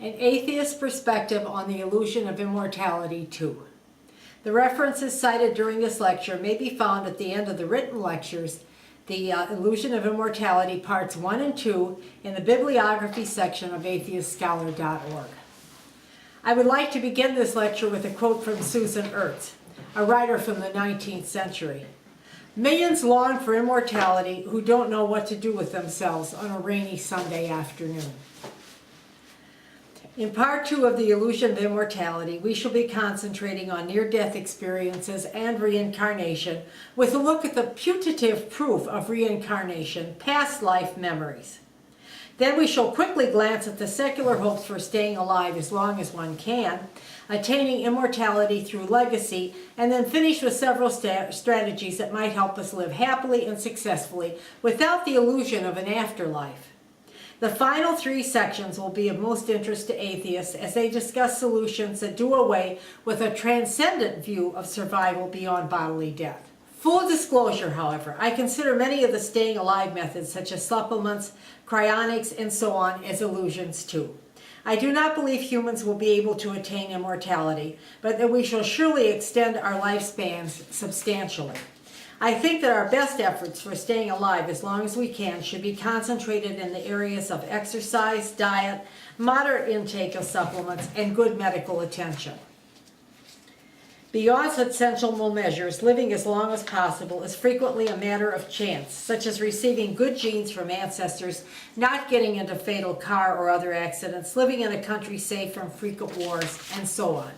An Atheist Perspective on the Illusion of Immortality 2. The references cited during this lecture may be found at the end of the written lectures, the Illusion of Immortality Parts 1 and 2 in the bibliography section of AtheistScholar.org. I would like to begin this lecture with a quote from Susan Ertz, a writer from the 19th century. Millions long for immortality who don't know what to do with themselves on a rainy Sunday afternoon. In Part 2 of the Illusion of Immortality, we shall be concentrating on near-death experiences and reincarnation with a look at the putative proof of reincarnation, past life memories. Then we shall quickly glance at the secular hopes for staying alive as long as one can, attaining immortality through legacy, and then finish with several strategies that might help us live happily and successfully without the illusion of an afterlife. The final three sections will be of most interest to atheists as they discuss solutions that do away with a transcendent view of survival beyond bodily death. Full disclosure, however, I consider many of the staying alive methods such as supplements, cryonics, and so on as illusions too. I do not believe humans will be able to attain immortality, but that we shall surely extend our lifespans substantially. I think that our best efforts for staying alive as long as we can should be concentrated in the areas of exercise, diet, moderate intake of supplements, and good medical attention. Beyond such sensible measures, living as long as possible is frequently a matter of chance, such as receiving good genes from ancestors, not getting into fatal car or other accidents, living in a country safe from frequent wars, and so on.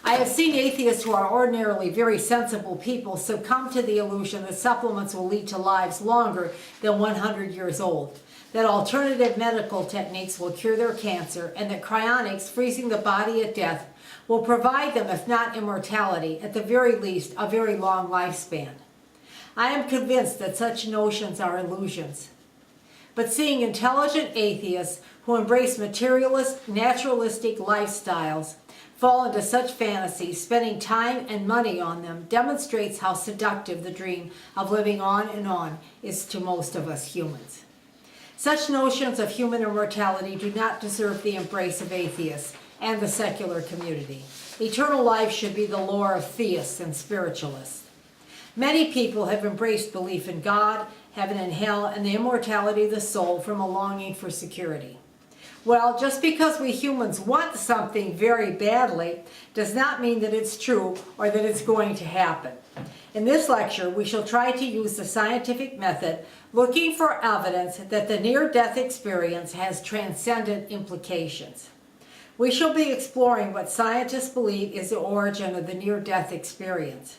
I have seen atheists who are ordinarily very sensible people succumb to the illusion that supplements will lead to lives longer than 100 years old, that alternative medical techniques will cure their cancer, and that cryonics, freezing the body at death, will provide them, if not immortality, at the very least, a very long lifespan. I am convinced that such notions are illusions. But seeing intelligent atheists who embrace materialist, naturalistic lifestyles fall into such fantasies, spending time and money on them, demonstrates how seductive the dream of living on and on is to most of us humans. Such notions of human immortality do not deserve the embrace of atheists and the secular community. Eternal life should be the lore of theists and spiritualists. Many people have embraced belief in God, heaven and hell, and the immortality of the soul from a longing for security. Well, just because we humans want something very badly does not mean that it's true or that it's going to happen. In this lecture, we shall try to use the scientific method, looking for evidence that the near-death experience has transcendent implications. We shall be exploring what scientists believe is the origin of the near-death experience,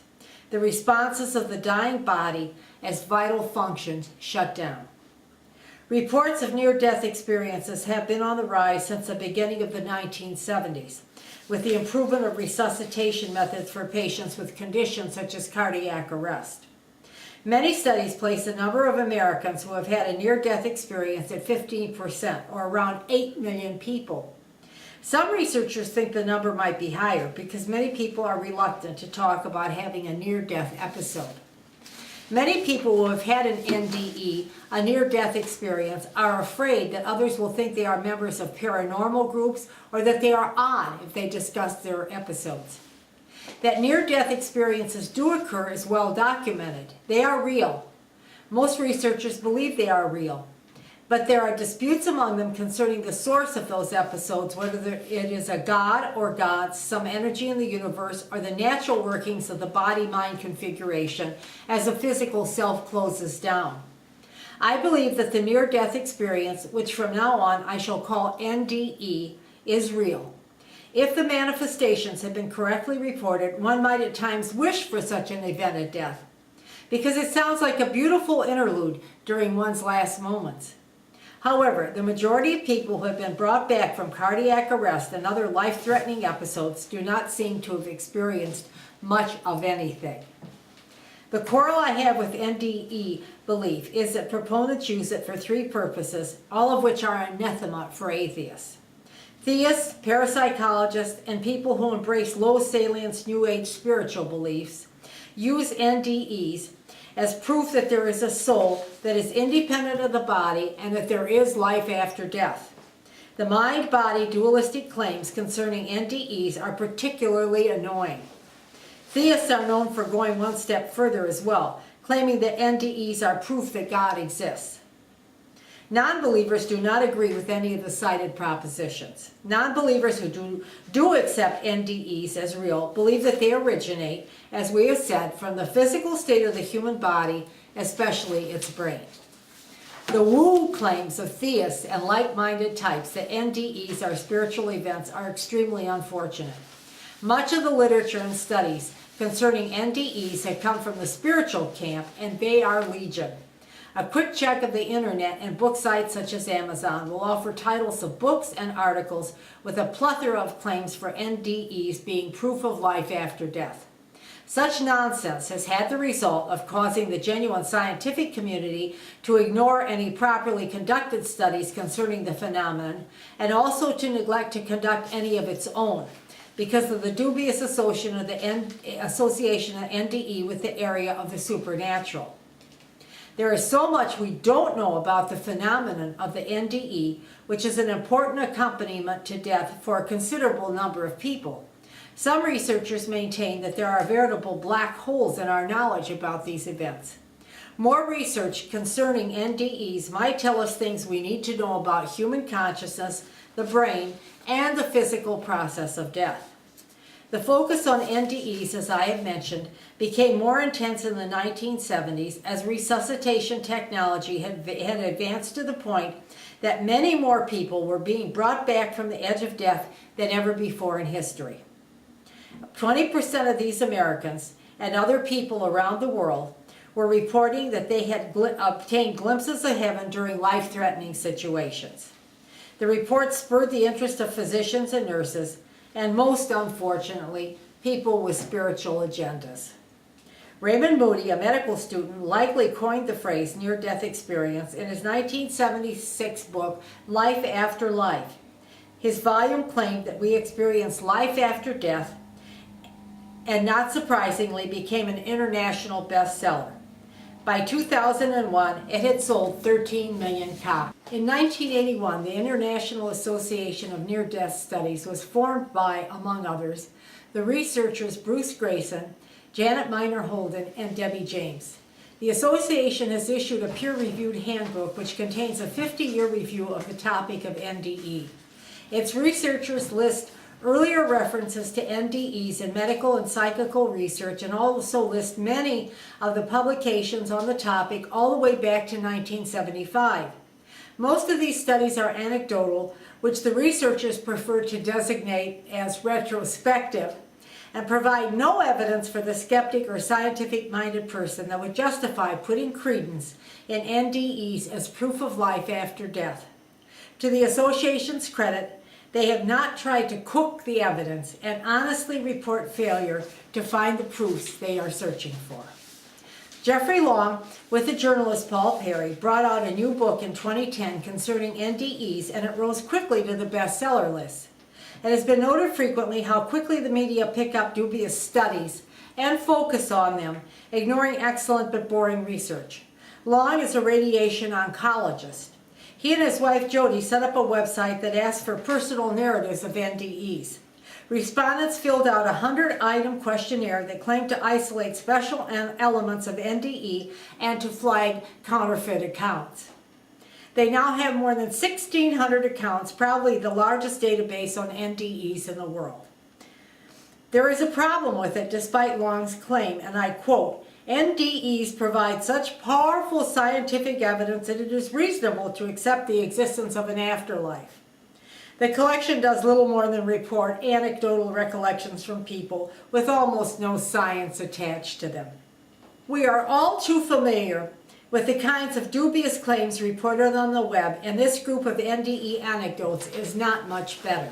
the responses of the dying body as vital functions shut down. Reports of near-death experiences have been on the rise since the beginning of the 1970s, with the improvement of resuscitation methods for patients with conditions such as cardiac arrest. Many studies place the number of Americans who have had a near-death experience at 15%, or around 8 million people. Some researchers think the number might be higher because many people are reluctant to talk about having a near-death episode. Many people who have had an NDE, a near-death experience, are afraid that others will think they are members of paranormal groups or that they are odd if they discuss their episodes. That near-death experiences do occur is well documented. They are real. Most researchers believe they are real. But there are disputes among them concerning the source of those episodes, whether it is a god or gods, some energy in the universe, or the natural workings of the body-mind configuration as the physical self closes down. I believe that the near-death experience, which from now on I shall call NDE, is real. If the manifestations have been correctly reported, one might at times wish for such an event at death, because it sounds like a beautiful interlude during one's last moments. However, the majority of people who have been brought back from cardiac arrest and other life-threatening episodes do not seem to have experienced much of anything. The quarrel I have with NDE belief is that proponents use it for three purposes, all of which are anathema for atheists. Theists, parapsychologists, and people who embrace low-salience New Age spiritual beliefs use NDEs as proof that there is a soul that is independent of the body and that there is life after death. The mind-body dualistic claims concerning NDEs are particularly annoying. Theists are known for going one step further as well, claiming that NDEs are proof that God exists. Non-believers do not agree with any of the cited propositions. Non-believers who do accept NDEs as real believe that they originate, as we have said, from the physical state of the human body, especially its brain. The woo claims of theists and like-minded types that NDEs are spiritual events are extremely unfortunate. Much of the literature and studies concerning NDEs have come from the spiritual camp, and they are legion. A quick check of the internet and book sites such as Amazon will offer titles of books and articles with a plethora of claims for NDEs being proof of life after death. Such nonsense has had the result of causing the genuine scientific community to ignore any properly conducted studies concerning the phenomenon, and also to neglect to conduct any of its own, because of the dubious association of NDE with the area of the supernatural. There is so much we don't know about the phenomenon of the NDE, which is an important accompaniment to death for a considerable number of people. Some researchers maintain that there are veritable black holes in our knowledge about these events. More research concerning NDEs might tell us things we need to know about human consciousness, the brain, and the physical process of death. The focus on NDEs, as I have mentioned, became more intense in the 1970s as resuscitation technology had advanced to the point that many more people were being brought back from the edge of death than ever before in history. 20% of these Americans and other people around the world were reporting that they had obtained glimpses of heaven during life-threatening situations. The report spurred the interest of physicians and nurses, and most unfortunately, people with spiritual agendas. Raymond Moody, a medical student, likely coined the phrase near-death experience in his 1976 book, Life After Life. His volume claimed that we experience life after death, and not surprisingly became an international bestseller. By 2001, it had sold 13 million copies. In 1981, the International Association of Near-Death Studies was formed by, among others, the researchers Bruce Grayson, Janet Miner Holden, and Debbie James. The association has issued a peer-reviewed handbook which contains a 50-year review of the topic of NDE. Its researchers list earlier references to NDEs in medical and psychical research, and also list many of the publications on the topic all the way back to 1975. Most of these studies are anecdotal, which the researchers prefer to designate as retrospective, and provide no evidence for the skeptic or scientific-minded person that would justify putting credence in NDEs as proof of life after death. To the association's credit, they have not tried to cook the evidence and honestly report failure to find the proofs they are searching for. Jeffrey Long, with the journalist Paul Perry, brought out a new book in 2010 concerning NDEs, and it rose quickly to the bestseller list. It has been noted frequently how quickly the media pick up dubious studies and focus on them, ignoring excellent but boring research. Long is a radiation oncologist. He and his wife Jody set up a website that asked for personal narratives of NDEs. Respondents filled out a 100-item questionnaire that claimed to isolate special elements of NDE and to flag counterfeit accounts. They now have more than 1,600 accounts, probably the largest database on NDEs in the world. There is a problem with it, despite Long's claim, and I quote, "NDEs provide such powerful scientific evidence that it is reasonable to accept the existence of an afterlife. The collection does little more than report anecdotal recollections from people with almost no science attached to them." We are all too familiar with the kinds of dubious claims reported on the web, and this group of NDE anecdotes is not much better.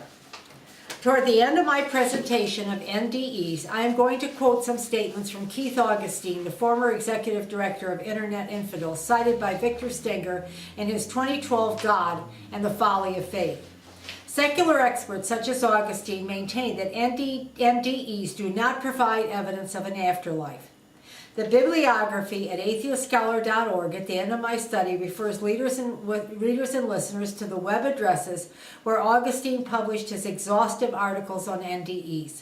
Toward the end of my presentation of NDEs, I am going to quote some statements from Keith Augustine, the former executive director of Internet Infidels, cited by Victor Stenger in his 2012 God and the Folly of Faith. Secular experts such as Augustine maintain that NDEs do not provide evidence of an afterlife. The bibliography at AtheistScholar.org at the end of my study refers readers and listeners to the web addresses where Augustine published his exhaustive articles on NDEs.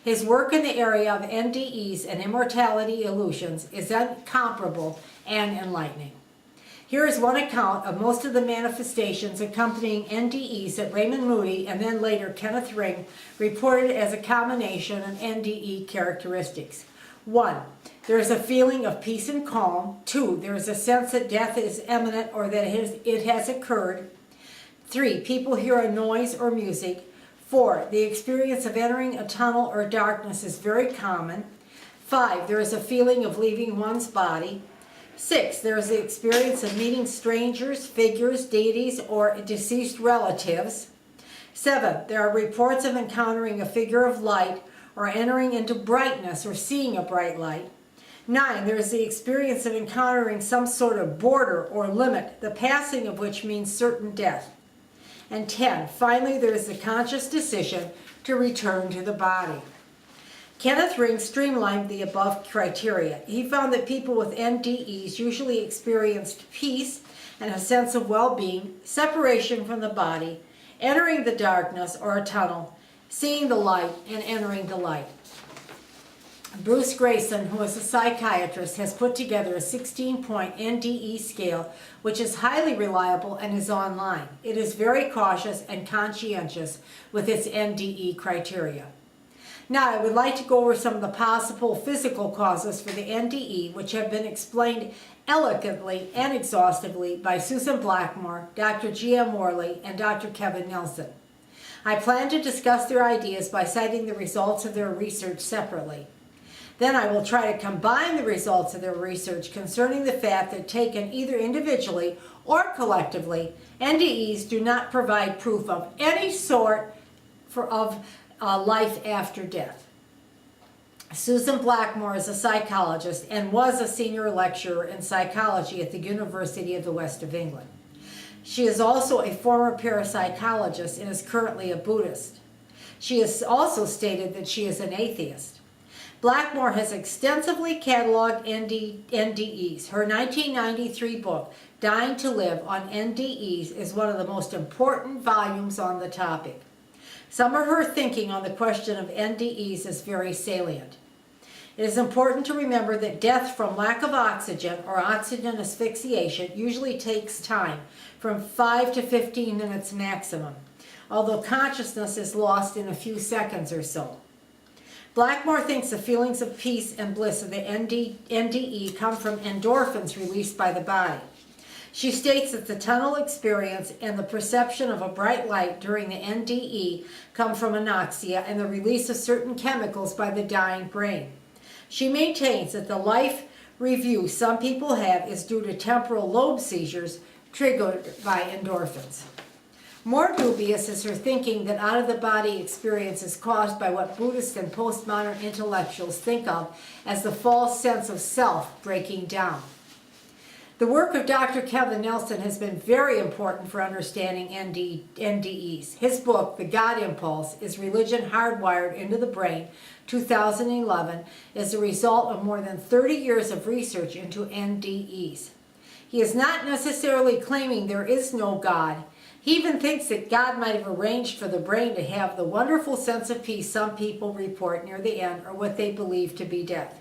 His work in the area of NDEs and immortality illusions is incomparable and enlightening. Here is one account of most of the manifestations accompanying NDEs that Raymond Moody and then later Kenneth Ring reported as a combination of NDE characteristics. 1. There is a feeling of peace and calm. 2. There is a sense that death is imminent or that it has occurred. 3. People hear a noise or music. 4. The experience of entering a tunnel or darkness is very common. 5. There is a feeling of leaving one's body. 6. There is the experience of meeting strangers, figures, deities, or deceased relatives. 7. There are reports of encountering a figure of light or entering into brightness or seeing a bright light. 9. There is the experience of encountering some sort of border or limit, the passing of which means certain death. And 10. Finally, there is the conscious decision to return to the body. Kenneth Ring streamlined the above criteria. He found that people with NDEs usually experienced peace and a sense of well-being, separation from the body, entering the darkness or a tunnel, seeing the light, and entering the light. Bruce Grayson, who is a psychiatrist, has put together a 16-point NDE scale, which is highly reliable and is online. It is very cautious and conscientious with its NDE criteria. Now, I would like to go over some of the possible physical causes for the NDE, which have been explained elegantly and exhaustively by Susan Blackmore, Dr. G.M. Worley, and Dr. Kevin Nelson. I plan to discuss their ideas by citing the results of their research separately. Then I will try to combine the results of their research concerning the fact that taken either individually or collectively, NDEs do not provide proof of any sort of life after death. Susan Blackmore is a psychologist and was a senior lecturer in psychology at the University of the West of England. She is also a former parapsychologist and is currently a Buddhist. She has also stated that she is an atheist. Blackmore has extensively cataloged NDEs. Her 1993 book, Dying to Live, on NDEs is one of the most important volumes on the topic. Some of her thinking on the question of NDEs is very salient. It is important to remember that death from lack of oxygen or oxygen asphyxiation usually takes time, from 5 to 15 minutes maximum, although consciousness is lost in a few seconds or so. Blackmore thinks the feelings of peace and bliss of the NDE come from endorphins released by the body. She states that the tunnel experience and the perception of a bright light during the NDE come from anoxia and the release of certain chemicals by the dying brain. She maintains that the life review some people have is due to temporal lobe seizures triggered by endorphins. More dubious is her thinking that out-of-the-body experience is caused by what Buddhist and postmodern intellectuals think of as the false sense of self breaking down. The work of Dr. Kevin Nelson has been very important for understanding NDEs. His book, The God Impulse, Is Religion Hardwired into the Brain, 2011, is the result of more than 30 years of research into NDEs. He is not necessarily claiming there is no God. He even thinks that God might have arranged for the brain to have the wonderful sense of peace some people report near the end, or what they believe to be death.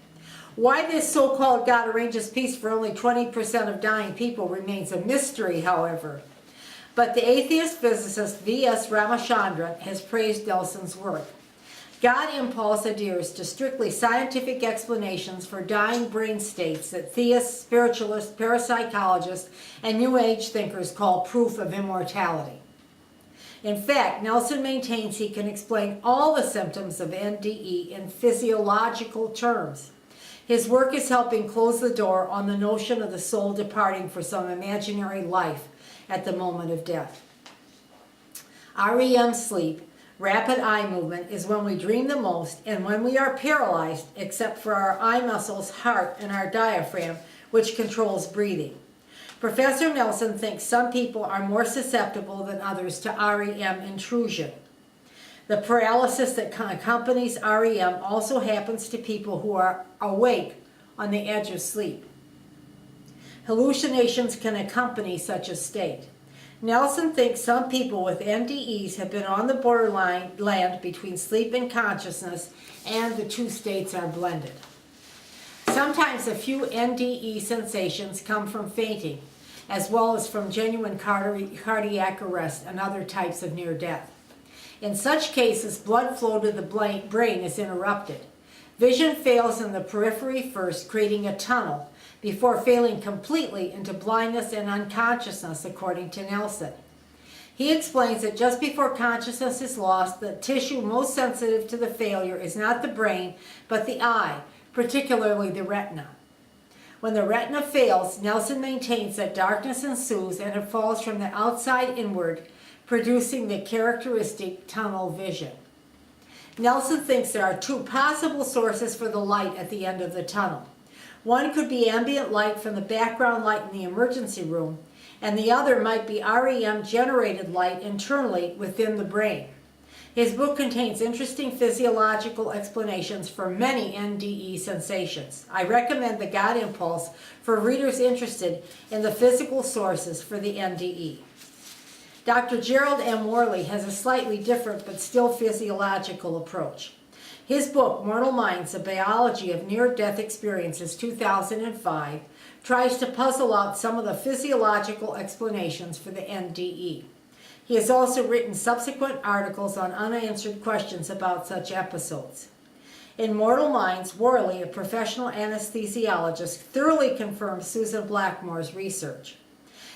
Why this so-called God arranges peace for only 20% of dying people remains a mystery, however. But the atheist physicist V.S. Ramachandran has praised Nelson's work. God Impulse adheres to strictly scientific explanations for dying brain states that theists, spiritualists, parapsychologists, and New Age thinkers call proof of immortality. In fact, Nelson maintains he can explain all the symptoms of NDE in physiological terms. His work is helping close the door on the notion of the soul departing for some imaginary life at the moment of death. REM sleep, rapid eye movement, is when we dream the most and when we are paralyzed except for our eye muscles, heart, and our diaphragm, which controls breathing. Professor Nelson thinks some people are more susceptible than others to REM intrusion. The paralysis that accompanies REM also happens to people who are awake on the edge of sleep. Hallucinations can accompany such a state. Nelson thinks some people with NDEs have been on the borderline land between sleep and consciousness, and the two states are blended. Sometimes a few NDE sensations come from fainting, as well as from genuine cardiac arrest and other types of near death. In such cases, blood flow to the brain is interrupted. Vision fails in the periphery first, creating a tunnel, before failing completely into blindness and unconsciousness, according to Nelson. He explains that just before consciousness is lost, the tissue most sensitive to the failure is not the brain, but the eye, particularly the retina. When the retina fails, Nelson maintains that darkness ensues and it falls from the outside inward, producing the characteristic tunnel vision. Nelson thinks there are two possible sources for the light at the end of the tunnel. One could be ambient light from the background light in the emergency room, and the other might be REM-generated light internally within the brain. His book contains interesting physiological explanations for many NDE sensations. I recommend The God Impulse for readers interested in the physical sources for the NDE. Dr. Gerald M. Worley has a slightly different but still physiological approach. His book, Mortal Minds, A Biology of Near-Death Experiences, 2005, tries to puzzle out some of the physiological explanations for the NDE. He has also written subsequent articles on unanswered questions about such episodes. In Mortal Minds, Worley, a professional anesthesiologist, thoroughly confirms Susan Blackmore's research.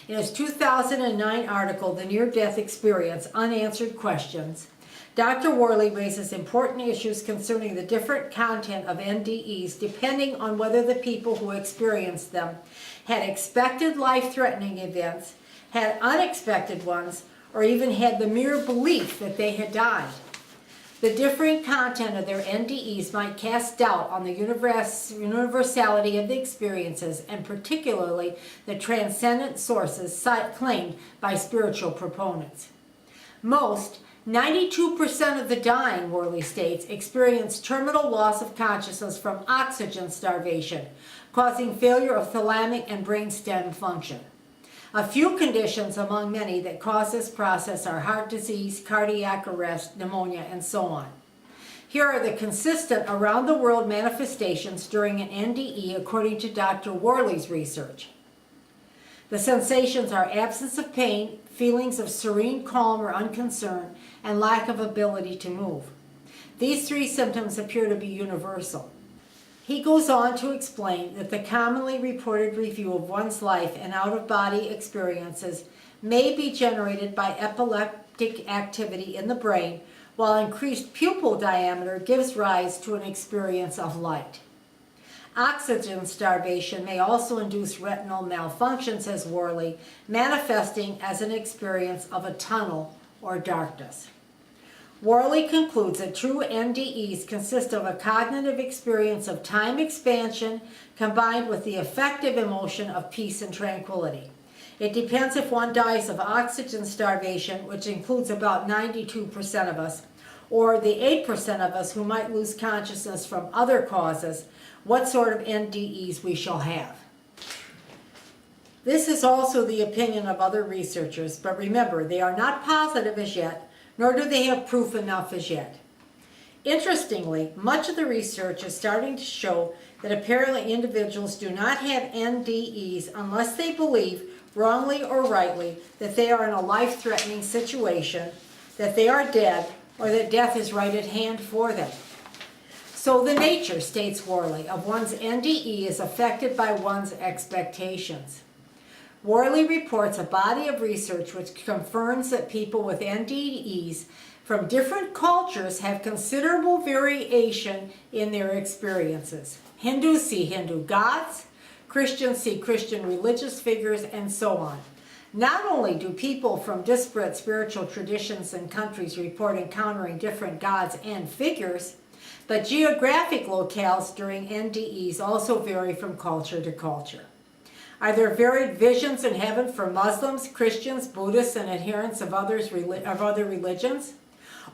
In his 2009 article, The Near-Death Experience, Unanswered Questions, Dr. Worley raises important issues concerning the different content of NDEs depending on whether the people who experienced them had expected life-threatening events, had unexpected ones, or even had the mere belief that they had died. The differing content of their NDEs might cast doubt on the universality of the experiences, and particularly the transcendent sources claimed by spiritual proponents. Most, 92% of the dying, Worley states, experience terminal loss of consciousness from oxygen starvation, causing failure of thalamic and brainstem function. A few conditions among many that cause this process are heart disease, cardiac arrest, pneumonia, and so on. Here are the consistent around-the-world manifestations during an NDE according to Dr. Worley's research. The sensations are absence of pain, feelings of serene calm or unconcern, and lack of ability to move. These three symptoms appear to be universal. He goes on to explain that the commonly reported review of one's life and out-of-body experiences may be generated by epileptic activity in the brain, while increased pupil diameter gives rise to an experience of light. Oxygen starvation may also induce retinal malfunction, says Worley, manifesting as an experience of a tunnel or darkness. Worley concludes that true NDEs consist of a cognitive experience of time expansion combined with the affective emotion of peace and tranquility. It depends if one dies of oxygen starvation, which includes about 92% of us, or the 8% of us who might lose consciousness from other causes, what sort of NDEs we shall have. This is also the opinion of other researchers, but remember, they are not positive as yet, nor do they have proof enough as yet. Interestingly, much of the research is starting to show that apparently individuals do not have NDEs unless they believe, wrongly or rightly, that they are in a life-threatening situation, that they are dead, or that death is right at hand for them. So the nature, states Worley, of one's NDE is affected by one's expectations. Worley reports a body of research which confirms that people with NDEs from different cultures have considerable variation in their experiences. Hindus see Hindu gods, Christians see Christian religious figures, and so on. Not only do people from disparate spiritual traditions and countries report encountering different gods and figures, but geographic locales during NDEs also vary from culture to culture. Are there varied visions in heaven for Muslims, Christians, Buddhists, and adherents of other religions?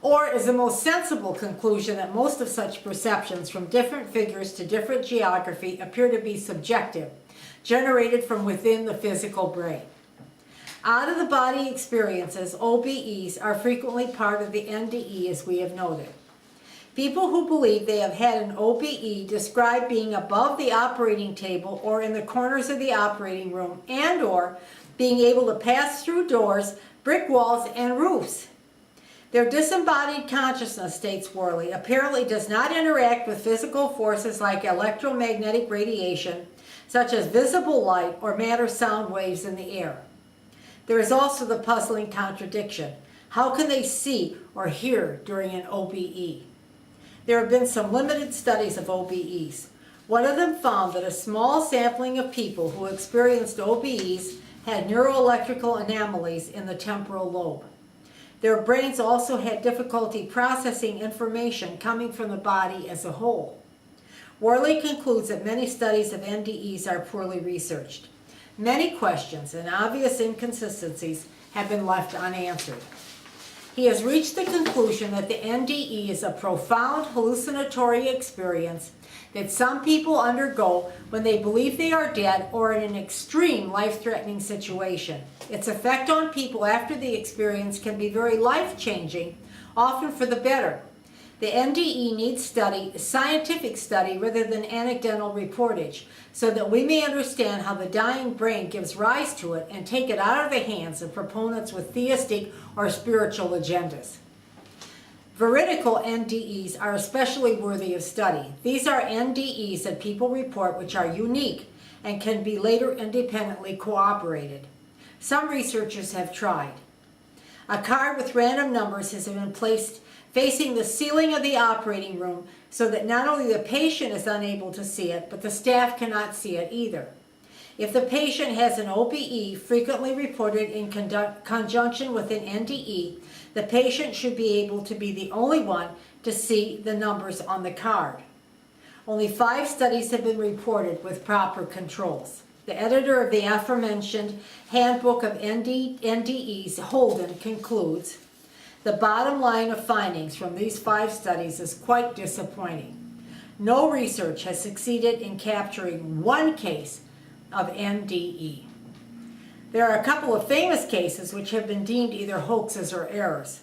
Or is the most sensible conclusion that most of such perceptions from different figures to different geography appear to be subjective, generated from within the physical brain. Out-of-the-body experiences, OBEs, are frequently part of the NDE, as we have noted. People who believe they have had an OBE describe being above the operating table or in the corners of the operating room, and or being able to pass through doors, brick walls, and roofs. Their disembodied consciousness, states Worley, apparently does not interact with physical forces like electromagnetic radiation, such as visible light or matter sound waves in the air. There is also the puzzling contradiction. How can they see or hear during an OBE? There have been some limited studies of OBEs. One of them found that a small sampling of people who experienced OBEs had neuroelectrical anomalies in the temporal lobe. Their brains also had difficulty processing information coming from the body as a whole. Worley concludes that many studies of NDEs are poorly researched. Many questions and obvious inconsistencies have been left unanswered. He has reached the conclusion that the NDE is a profound hallucinatory experience that some people undergo when they believe they are dead or in an extreme life-threatening situation. Its effect on people after the experience can be very life-changing, often for the better. The NDE needs study, scientific study, rather than anecdotal reportage, so that we may understand how the dying brain gives rise to it and take it out of the hands of proponents with theistic or spiritual agendas. Veridical NDEs are especially worthy of study. These are NDEs that people report which are unique and can be later independently corroborated. Some researchers have tried. A card with random numbers has been placed facing the ceiling of the operating room so that not only the patient is unable to see it, but the staff cannot see it either. If the patient has an OBE frequently reported in conjunction with an NDE, the patient should be able to be the only one to see the numbers on the card. Only 5 studies have been reported with proper controls. The editor of the aforementioned Handbook of NDEs, Holden, concludes, the bottom line of findings from these 5 studies is quite disappointing. No research has succeeded in capturing one case of NDE. There are a couple of famous cases which have been deemed either hoaxes or errors.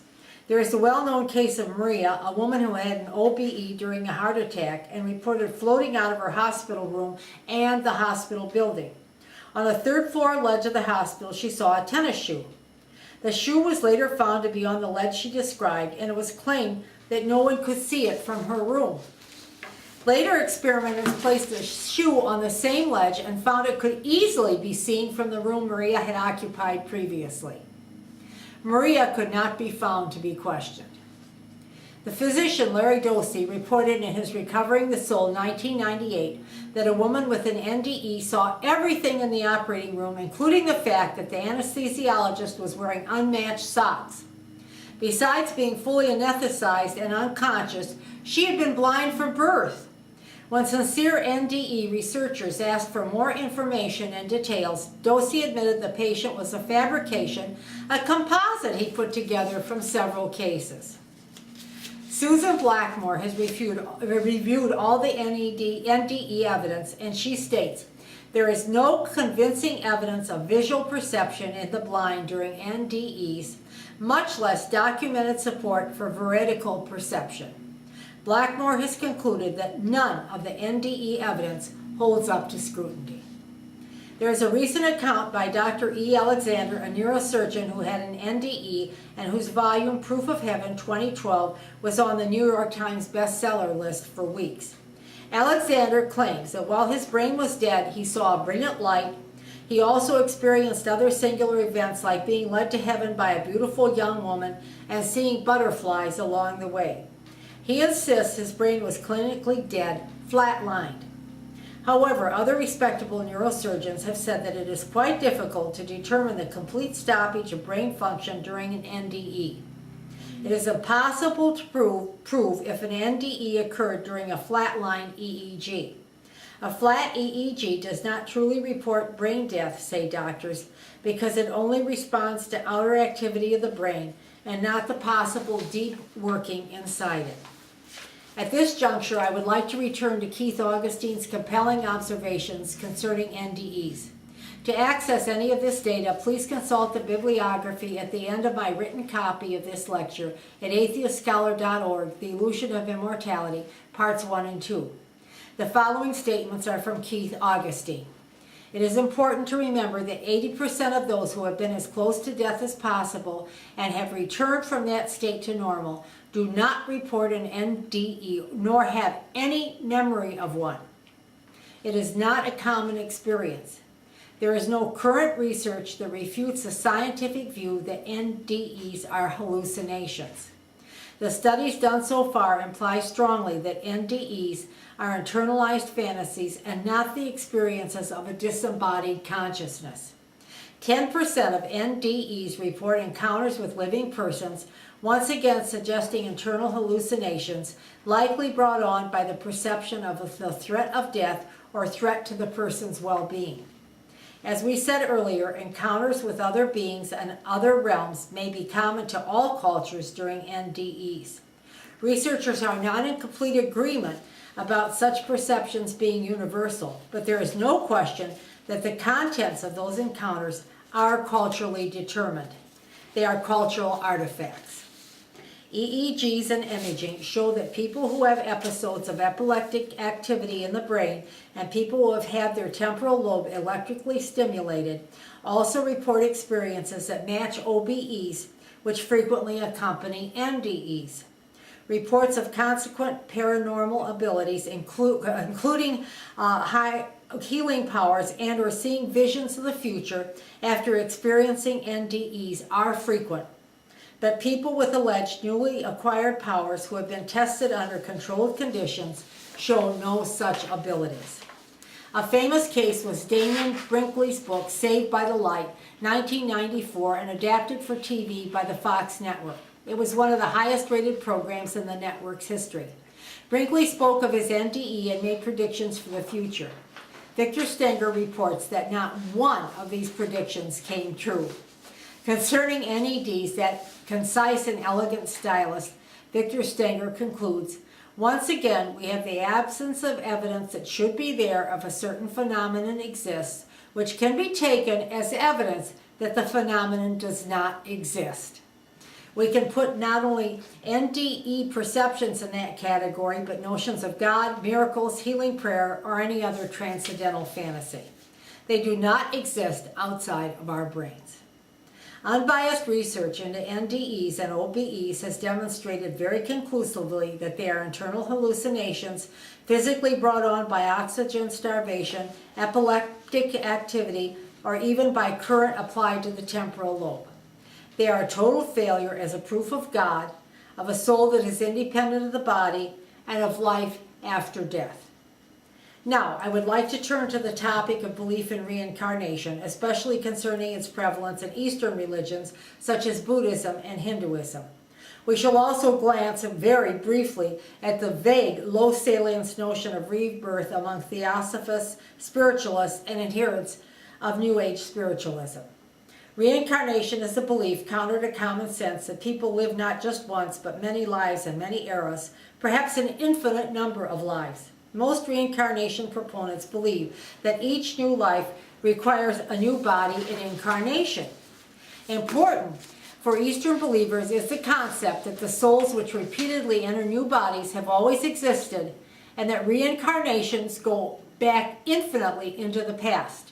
There is the well-known case of Maria, a woman who had an OBE during a heart attack and reported floating out of her hospital room and the hospital building. On the 3rd floor ledge of the hospital, she saw a tennis shoe. The shoe was later found to be on the ledge she described, and it was claimed that no one could see it from her room. Later experimenters placed the shoe on the same ledge and found it could easily be seen from the room Maria had occupied previously. Maria could not be found to be questioned. The physician Larry Dossey reported in his Recovering the Soul 1998 that a woman with an NDE saw everything in the operating room, including the fact that the anesthesiologist was wearing unmatched socks. Besides being fully anesthetized and unconscious, she had been blind from birth. When sincere NDE researchers asked for more information and details, Dossey admitted the patient was a fabrication, a composite he put together from several cases. Susan Blackmore has reviewed all the NDE evidence, and she states, there is no convincing evidence of visual perception in the blind during NDEs, much less documented support for veridical perception. Blackmore has concluded that none of the NDE evidence holds up to scrutiny. There is a recent account by Dr. E. Alexander, a neurosurgeon who had an NDE and whose volume, Proof of Heaven 2012, was on the New York Times bestseller list for weeks. Alexander claims that while his brain was dead, he saw a brilliant light. He also experienced other singular events like being led to heaven by a beautiful young woman and seeing butterflies along the way. He insists his brain was clinically dead, flatlined. However, other respectable neurosurgeons have said that it is quite difficult to determine the complete stoppage of brain function during an NDE. It is impossible to prove if an NDE occurred during a flatline EEG. A flat EEG does not truly report brain death, say doctors, because it only responds to outer activity of the brain and not the possible deep working inside it. At this juncture, I would like to return to Keith Augustine's compelling observations concerning NDEs. To access any of this data, please consult the bibliography at the end of my written copy of this lecture at AtheistScholar.org, The Illusion of Immortality, Parts 1 and 2. The following statements are from Keith Augustine. It is important to remember that 80% of those who have been as close to death as possible and have returned from that state to normal do not report an NDE nor have any memory of one. It is not a common experience. There is no current research that refutes the scientific view that NDEs are hallucinations. The studies done so far imply strongly that NDEs are internalized fantasies and not the experiences of a disembodied consciousness. 10% of NDEs report encounters with living persons, once again suggesting internal hallucinations, likely brought on by the perception of the threat of death or threat to the person's well-being. As we said earlier, encounters with other beings and other realms may be common to all cultures during NDEs. Researchers are not in complete agreement about such perceptions being universal, but there is no question that the contents of those encounters are culturally determined. They are cultural artifacts. EEGs and imaging show that people who have episodes of epileptic activity in the brain and people who have had their temporal lobe electrically stimulated also report experiences that match OBEs, which frequently accompany NDEs. Reports of consequent paranormal abilities, including high healing powers and or seeing visions of the future after experiencing NDEs, are frequent. But people with alleged newly acquired powers who have been tested under controlled conditions show no such abilities. A famous case was Damon Brinkley's book, Saved by the Light, 1994, and adapted for TV by the Fox network. It was one of the highest rated programs in the network's history. Brinkley spoke of his NDE and made predictions for the future. Victor Stenger reports that not one of these predictions came true. Concerning NEDs, that concise and elegant stylist, Victor Stenger concludes, once again, we have the absence of evidence that should be there of a certain phenomenon exists, which can be taken as evidence that the phenomenon does not exist. We can put not only NDE perceptions in that category, but notions of God, miracles, healing prayer, or any other transcendental fantasy. They do not exist outside of our brains. Unbiased research into NDEs and OBEs has demonstrated very conclusively that they are internal hallucinations physically brought on by oxygen starvation, epileptic activity, or even by current applied to the temporal lobe. They are a total failure as a proof of God, of a soul that is independent of the body, and of life after death. Now, I would like to turn to the topic of belief in reincarnation, especially concerning its prevalence in Eastern religions such as Buddhism and Hinduism. We shall also glance very briefly at the vague, low salience notion of rebirth among theosophists, spiritualists, and adherents of New Age spiritualism. Reincarnation is a belief counter to common sense that people live not just once, but many lives and many eras, perhaps an infinite number of lives. Most reincarnation proponents believe that each new life requires a new body and incarnation. Important for Eastern believers is the concept that the souls which repeatedly enter new bodies have always existed, and that reincarnations go back infinitely into the past.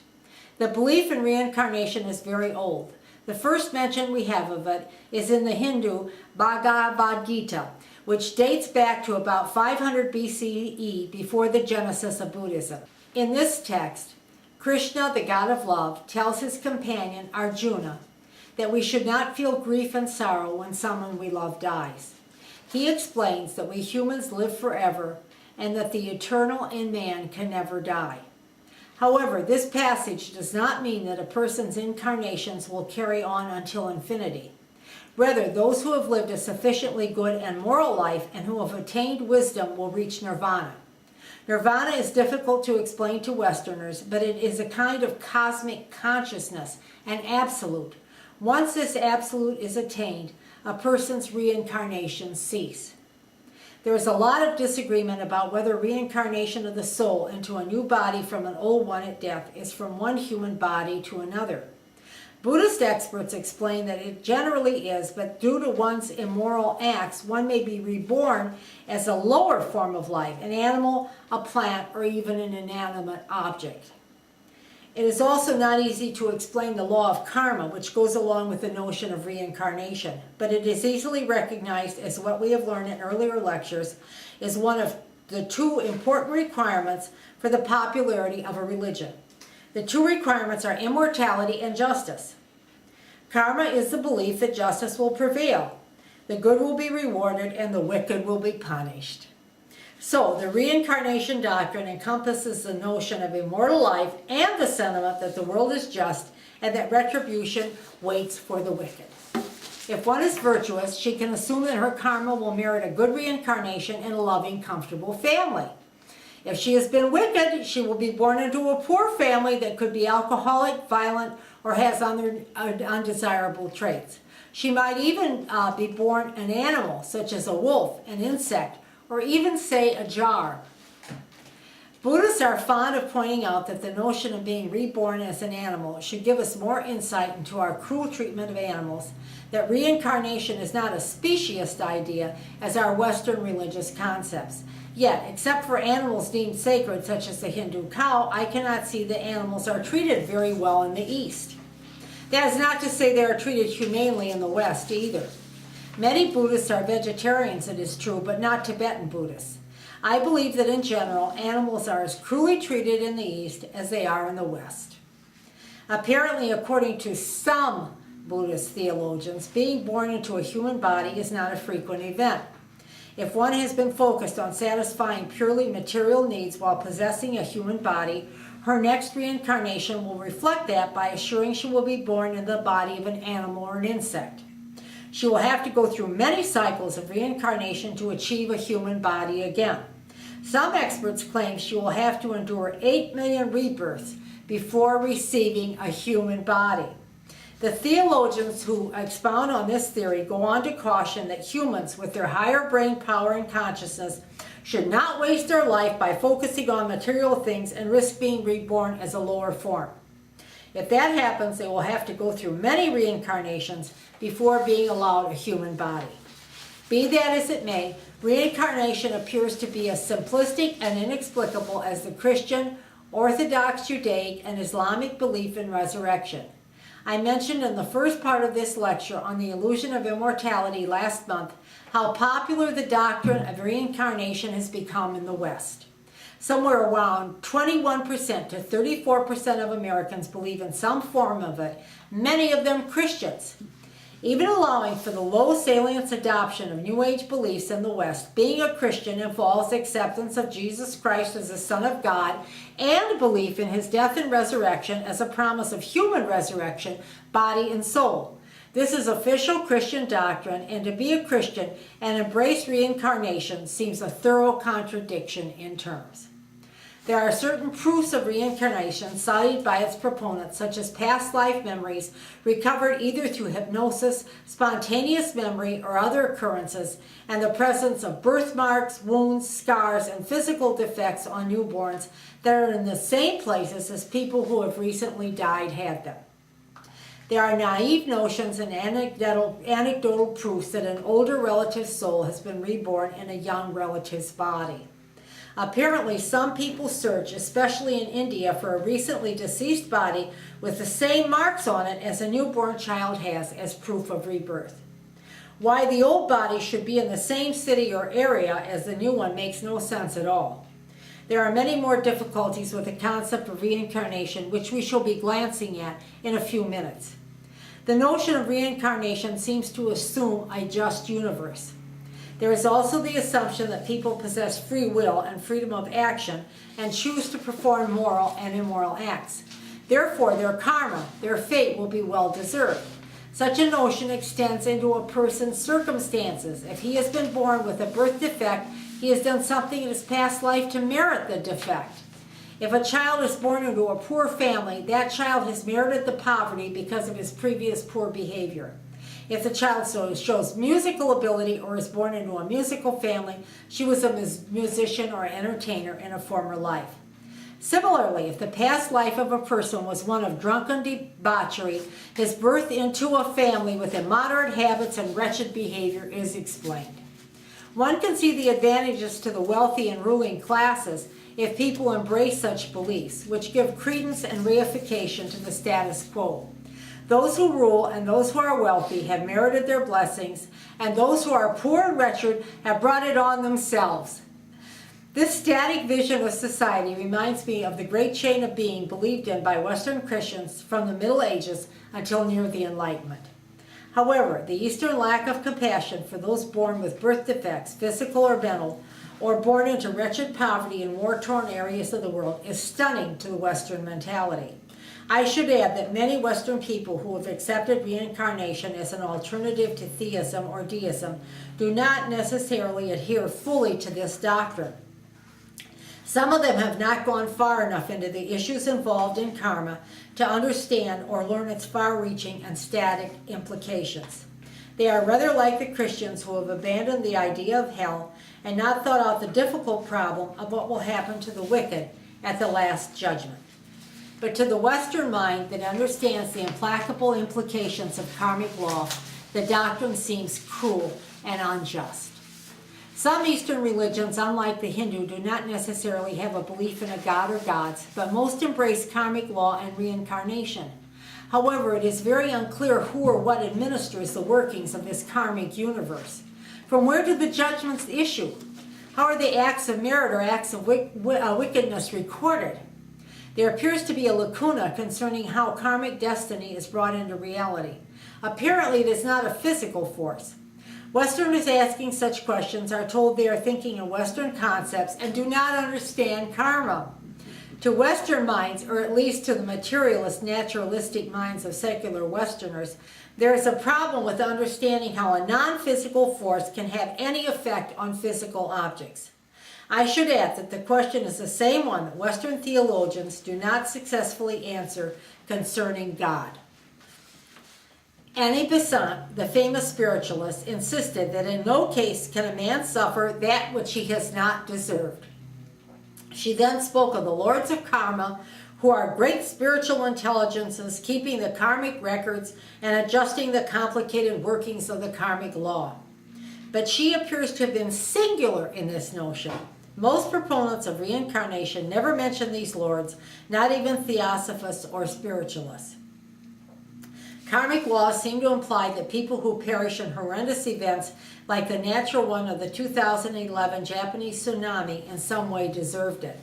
The belief in reincarnation is very old. The first mention we have of it is in the Hindu Bhagavad Gita, which dates back to about 500 BCE, before the genesis of Buddhism. In this text, Krishna, the god of love, tells his companion Arjuna that we should not feel grief and sorrow when someone we love dies. He explains that we humans live forever and that the eternal in man can never die. However, this passage does not mean that a person's incarnations will carry on until infinity. Rather, those who have lived a sufficiently good and moral life and who have attained wisdom will reach nirvana. Nirvana is difficult to explain to Westerners, but it is a kind of cosmic consciousness, an absolute. Once this absolute is attained, a person's reincarnation cease. There is a lot of disagreement about whether reincarnation of the soul into a new body from an old one at death is from one human body to another. Buddhist experts explain that it generally is, but due to one's immoral acts, one may be reborn as a lower form of life, an animal, a plant, or even an inanimate object. It is also not easy to explain the law of karma, which goes along with the notion of reincarnation, but it is easily recognized as what we have learned in earlier lectures is one of the two important requirements for the popularity of a religion. The two requirements are immortality and justice. Karma is the belief that justice will prevail. The good will be rewarded and the wicked will be punished. So, the reincarnation doctrine encompasses the notion of immortal life and the sentiment that the world is just and that retribution waits for the wicked. If one is virtuous, she can assume that her karma will merit a good reincarnation in a loving, comfortable family. If she has been wicked, she will be born into a poor family that could be alcoholic, violent, or has undesirable traits. She might even be born an animal, such as a wolf, an insect, or even, say, a jar. Buddhists are fond of pointing out that the notion of being reborn as an animal should give us more insight into our cruel treatment of animals, that reincarnation is not a speciesist idea as our Western religious concepts. Yet, except for animals deemed sacred, such as the Hindu cow, I cannot see that animals are treated very well in the East. That is not to say they are treated humanely in the West either. Many Buddhists are vegetarians, it is true, but not Tibetan Buddhists. I believe that in general, animals are as cruelly treated in the East as they are in the West. Apparently, according to some Buddhist theologians, being born into a human body is not a frequent event. If one has been focused on satisfying purely material needs while possessing a human body, her next reincarnation will reflect that by assuring she will be born in the body of an animal or an insect. She will have to go through many cycles of reincarnation to achieve a human body again. Some experts claim she will have to endure 8 million rebirths before receiving a human body. The theologians who expound on this theory go on to caution that humans with their higher brain power and consciousness should not waste their life by focusing on material things and risk being reborn as a lower form. If that happens, they will have to go through many reincarnations before being allowed a human body. Be that as it may, reincarnation appears to be as simplistic and inexplicable as the Christian, Orthodox, Judaic, and Islamic belief in resurrection. I mentioned in the first part of this lecture on the illusion of immortality last month how popular the doctrine of reincarnation has become in the West. Somewhere around 21% to 34% of Americans believe in some form of it, many of them Christians. Even allowing for the low salience adoption of New Age beliefs in the West, being a Christian involves acceptance of Jesus Christ as the Son of God and belief in his death and resurrection as a promise of human resurrection, body and soul. This is official Christian doctrine, and to be a Christian and embrace reincarnation seems a thorough contradiction in terms. There are certain proofs of reincarnation cited by its proponents, such as past life memories recovered either through hypnosis, spontaneous memory, or other occurrences, and the presence of birthmarks, wounds, scars, and physical defects on newborns that are in the same places as people who have recently died had them. There are naive notions and anecdotal proofs that an older relative's soul has been reborn in a young relative's body. Apparently, some people search, especially in India, for a recently deceased body with the same marks on it as a newborn child has as proof of rebirth. Why the old body should be in the same city or area as the new one makes no sense at all. There are many more difficulties with the concept of reincarnation, which we shall be glancing at in a few minutes. The notion of reincarnation seems to assume a just universe. There is also the assumption that people possess free will and freedom of action and choose to perform moral and immoral acts. Therefore, their karma, their fate, will be well deserved. Such a notion extends into a person's circumstances. If he has been born with a birth defect, he has done something in his past life to merit the defect. If a child is born into a poor family, that child has merited the poverty because of his previous poor behavior. If the child shows musical ability or is born into a musical family, she was a musician or entertainer in a former life. Similarly, if the past life of a person was one of drunken debauchery, his birth into a family with immoderate habits and wretched behavior is explained. One can see the advantages to the wealthy and ruling classes if people embrace such beliefs, which give credence and reification to the status quo. Those who rule and those who are wealthy have merited their blessings, and those who are poor and wretched have brought it on themselves. This static vision of society reminds me of the great chain of being believed in by Western Christians from the Middle Ages until near the Enlightenment. However, the Eastern lack of compassion for those born with birth defects, physical or mental, or born into wretched poverty in war-torn areas of the world is stunning to the Western mentality. I should add that many Western people who have accepted reincarnation as an alternative to theism or deism do not necessarily adhere fully to this doctrine. Some of them have not gone far enough into the issues involved in karma to understand or learn its far-reaching and static implications. They are rather like the Christians who have abandoned the idea of hell and not thought out the difficult problem of what will happen to the wicked at the last judgment. But to the Western mind that understands the implacable implications of karmic law, the doctrine seems cruel and unjust. Some Eastern religions, unlike the Hindu, do not necessarily have a belief in a god or gods, but most embrace karmic law and reincarnation. However, it is very unclear who or what administers the workings of this karmic universe. From where do the judgments issue? How are the acts of merit or acts of wickedness recorded? There appears to be a lacuna concerning how karmic destiny is brought into reality. Apparently, it is not a physical force. Westerners asking such questions are told they are thinking in Western concepts and do not understand karma. To Western minds, or at least to the materialist, naturalistic minds of secular Westerners, there is a problem with understanding how a non-physical force can have any effect on physical objects. I should add that the question is the same one that Western theologians do not successfully answer concerning God. Annie Besant, the famous spiritualist, insisted that in no case can a man suffer that which he has not deserved. She then spoke of the lords of karma, who are great spiritual intelligences keeping the karmic records and adjusting the complicated workings of the karmic law. But she appears to have been singular in this notion. Most proponents of reincarnation never mention these lords, not even theosophists or spiritualists. Karmic laws seem to imply that people who perish in horrendous events like the natural one of the 2011 Japanese tsunami in some way deserved it.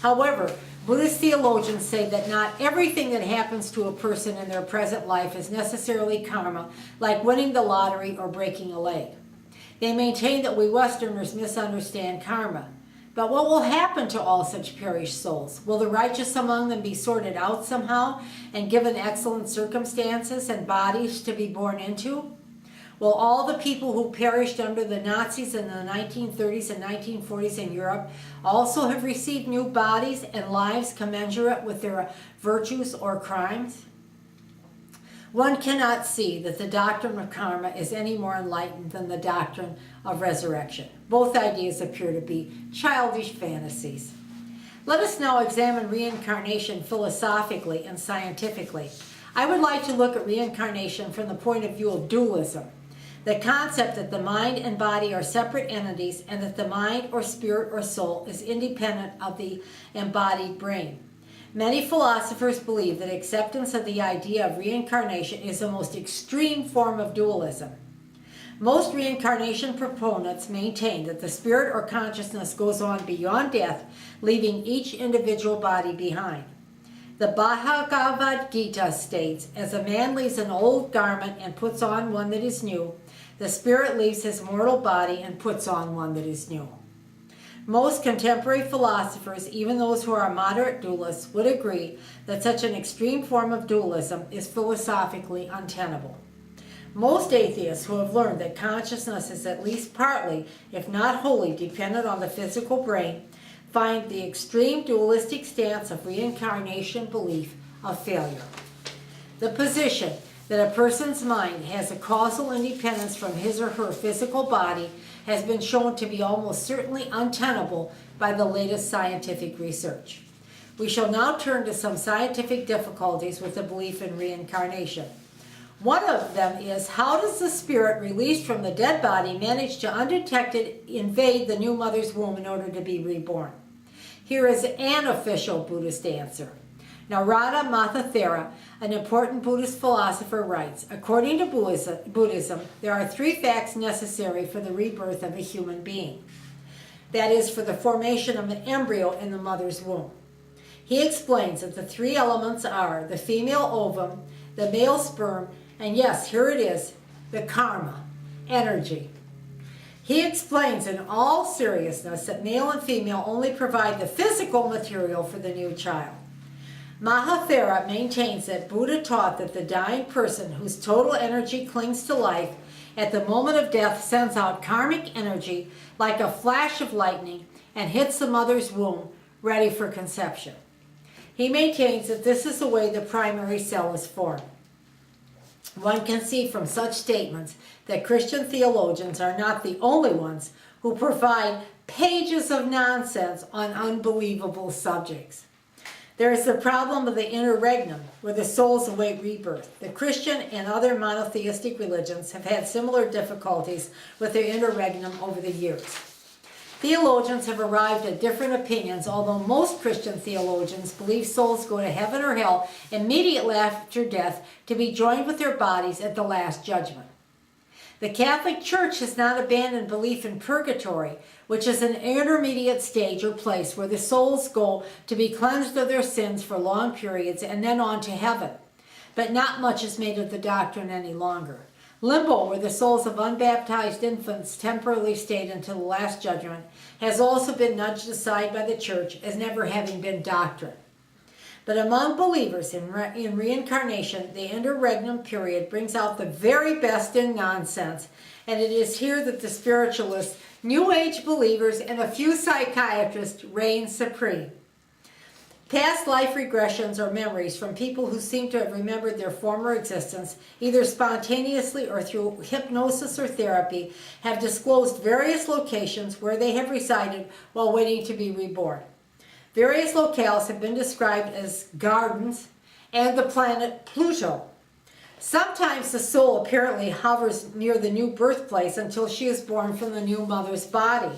However, Buddhist theologians say that not everything that happens to a person in their present life is necessarily karma, like winning the lottery or breaking a leg. They maintain that we Westerners misunderstand karma. But what will happen to all such perished souls? Will the righteous among them be sorted out somehow and given excellent circumstances and bodies to be born into? Will all the people who perished under the Nazis in the 1930s and 1940s in Europe also have received new bodies and lives commensurate with their virtues or crimes? One cannot see that the doctrine of karma is any more enlightened than the doctrine of resurrection. Both ideas appear to be childish fantasies. Let us now examine reincarnation philosophically and scientifically. I would like to look at reincarnation from the point of view of dualism, the concept that the mind and body are separate entities and that the mind or spirit or soul is independent of the embodied brain. Many philosophers believe that acceptance of the idea of reincarnation is the most extreme form of dualism. Most reincarnation proponents maintain that the spirit or consciousness goes on beyond death, leaving each individual body behind. The Bhagavad Gita states, as a man leaves an old garment and puts on one that is new, the spirit leaves his mortal body and puts on one that is new. Most contemporary philosophers, even those who are moderate dualists, would agree that such an extreme form of dualism is philosophically untenable. Most atheists who have learned that consciousness is at least partly, if not wholly, dependent on the physical brain, find the extreme dualistic stance of reincarnation belief a failure. The position that a person's mind has a causal independence from his or her physical body has been shown to be almost certainly untenable by the latest scientific research. We shall now turn to some scientific difficulties with the belief in reincarnation. One of them is, how does the spirit released from the dead body manage to undetected invade the new mother's womb in order to be reborn? Here is an official Buddhist answer. Narada Mathathera, an important Buddhist philosopher, writes, according to Buddhism, there are 3 facts necessary for the rebirth of a human being. That is, for the formation of an embryo in the mother's womb. He explains that the 3 elements are the female ovum, the male sperm, and yes, here it is, the karma, energy. He explains in all seriousness that male and female only provide the physical material for the new child. Mahathera maintains that Buddha taught that the dying person whose total energy clings to life at the moment of death sends out karmic energy like a flash of lightning and hits the mother's womb, ready for conception. He maintains that this is the way the primary cell is formed. One can see from such statements that Christian theologians are not the only ones who provide pages of nonsense on unbelievable subjects. There is the problem of the interregnum, where the souls await rebirth. The Christian and other monotheistic religions have had similar difficulties with their interregnum over the years. Theologians have arrived at different opinions, although most Christian theologians believe souls go to heaven or hell immediately after death to be joined with their bodies at the last judgment. The Catholic Church has not abandoned belief in purgatory, which is an intermediate stage or place where the souls go to be cleansed of their sins for long periods and then on to heaven. But not much is made of the doctrine any longer. Limbo, where the souls of unbaptized infants temporarily stayed until the last judgment, has also been nudged aside by the Church as never having been doctrine. But among believers in reincarnation, the interregnum period brings out the very best in nonsense, and it is here that the spiritualists, New Age believers, and a few psychiatrists reign supreme. Past life regressions or memories from people who seem to have remembered their former existence, either spontaneously or through hypnosis or therapy, have disclosed various locations where they have resided while waiting to be reborn. Various locales have been described as gardens and the planet Pluto. Sometimes the soul apparently hovers near the new birthplace until she is born from the new mother's body.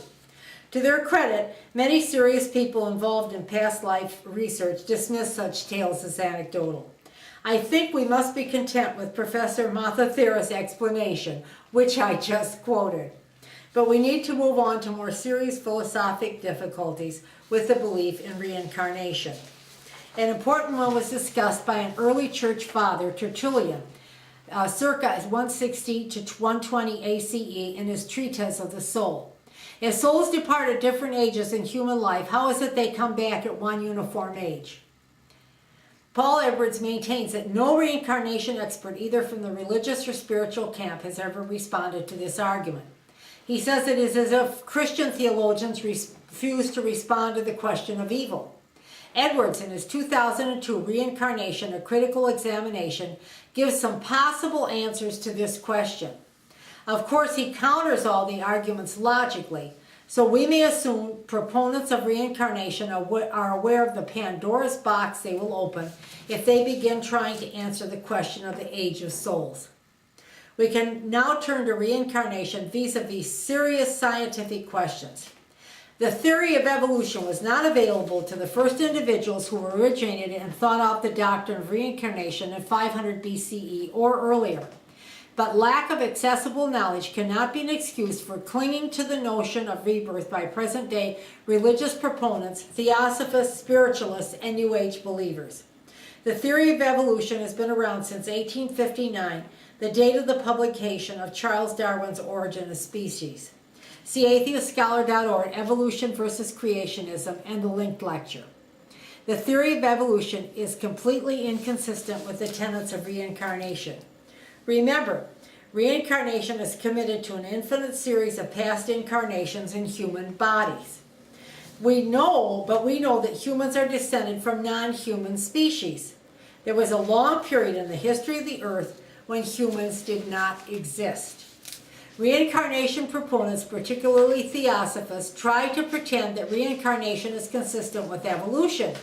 To their credit, many serious people involved in past life research dismiss such tales as anecdotal. I think we must be content with Professor Mathathera's explanation, which I just quoted. But we need to move on to more serious philosophic difficulties with the belief in reincarnation. An important one was discussed by an early church father, Tertullian, circa 160 to 120 ACE, in his Treatise of the Soul. If souls depart at different ages in human life, how is it they come back at one uniform age? Paul Edwards maintains that no reincarnation expert, either from the religious or spiritual camp, has ever responded to this argument. He says it is as if Christian theologians refuse to respond to the question of evil. Edwards, in his 2002 Reincarnation, a Critical Examination, gives some possible answers to this question. Of course, he counters all the arguments logically, so we may assume proponents of reincarnation are aware of the Pandora's box they will open if they begin trying to answer the question of the age of souls. We can now turn to reincarnation vis-a-vis serious scientific questions. The theory of evolution was not available to the first individuals who originated and thought out the doctrine of reincarnation in 500 BCE or earlier. But lack of accessible knowledge cannot be an excuse for clinging to the notion of rebirth by present-day religious proponents, theosophists, spiritualists, and New Age believers. The theory of evolution has been around since 1859, the date of the publication of Charles Darwin's Origin of Species. See AtheistScholar.org, Evolution versus Creationism, and the linked lecture. The theory of evolution is completely inconsistent with the tenets of reincarnation. Remember, reincarnation is committed to an infinite series of past incarnations in human bodies. We know that humans are descended from non-human species. There was a long period in the history of the earth when humans did not exist. Reincarnation proponents, particularly Theosophists, try to pretend that reincarnation is consistent with evolution.